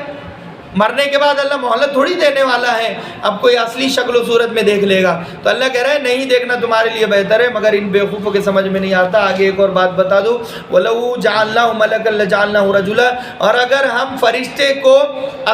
مرنے کے بعد اللہ مہلت تھوڑی دینے والا ہے، اب کوئی اصلی شکل و صورت میں دیکھ لے گا۔ تو اللہ کہہ رہا ہے نہیں دیکھنا تمہارے لیے بہتر ہے، مگر ان بیوقوفوں کے سمجھ میں نہیں آتا۔ آگے ایک اور بات بتا دوں، وَلَوْ جَعَلْنَاهُ مَلَكًا لَجَعَلْنَاهُ رَجُلًا، اور اگر ہم فرشتے کو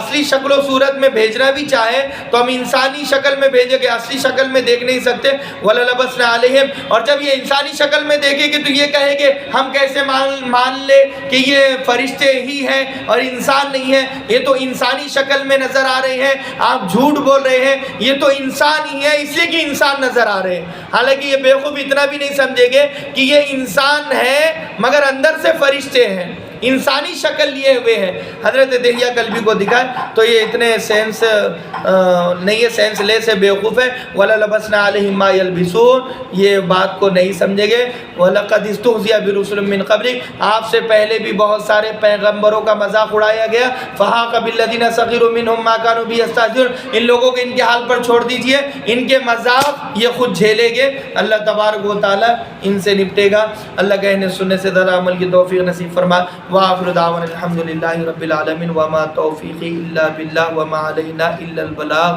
اصلی شکل و صورت میں بھیجنا بھی چاہیں تو ہم انسانی شکل میں بھیجیں گے، اصلی شکل میں دیکھ نہیں سکتے۔ وَلَلَبَسْنَا عَلَيْهِمْ، اور جب یہ انسانی شکل میں دیکھیں گے تو یہ کہیں گے ہم کیسے مان لے کہ یہ فرشتے ہی ہیں اور انسان نہیں ہیں، یہ تو انسانی شکل میں نظر آ رہے ہیں، آپ جھوٹ بول رہے ہیں، یہ تو انسان ہی ہے اس لیے کہ انسان نظر آ رہے ہیں۔ حالانکہ یہ بیوقوف اتنا بھی نہیں سمجھے گے کہ یہ انسان ہے مگر اندر سے فرشتے ہیں، انسانی شکل لیے ہوئے ہیں۔ حضرت دہیہ کلبی کو دکھائے تو یہ اتنے سینس نہیں ہے، سینس لیس ہے، بیوقوف ہے۔ وَلَلَبَسْنَا عَلَيْهِمْ مَا يَلْبِسُونَ، یہ بات کو نہیں سمجھے گے۔ وَلَقَدِ اسْتُهْزِئَ بِرُسُلٍ مِّن قَبْلِكَ، آپ سے پہلے بھی بہت سارے پیغمبروں کا مذاق اڑایا گیا۔ فَحَاقَ بِالَّذِينَ سَخِرُوا مِنْهُمْ مَا كَانُوا بِهِ يَسْتَهْزِئُونَ، ان لوگوں کے ان کے حال پر چھوڑ دیجئے، ان کے مذاق یہ خود جھیلیں گے، اللہ تبارک و تعالی ان سے نپٹے گا۔ اللہ کہنے سننے سے زیادہ عمل کی توفیق نصیب فرما۔ وآخر دعوانا الحمد للہ رب العالمین، وما توفیقی الا باللہ، وما علینا الا البلاغ۔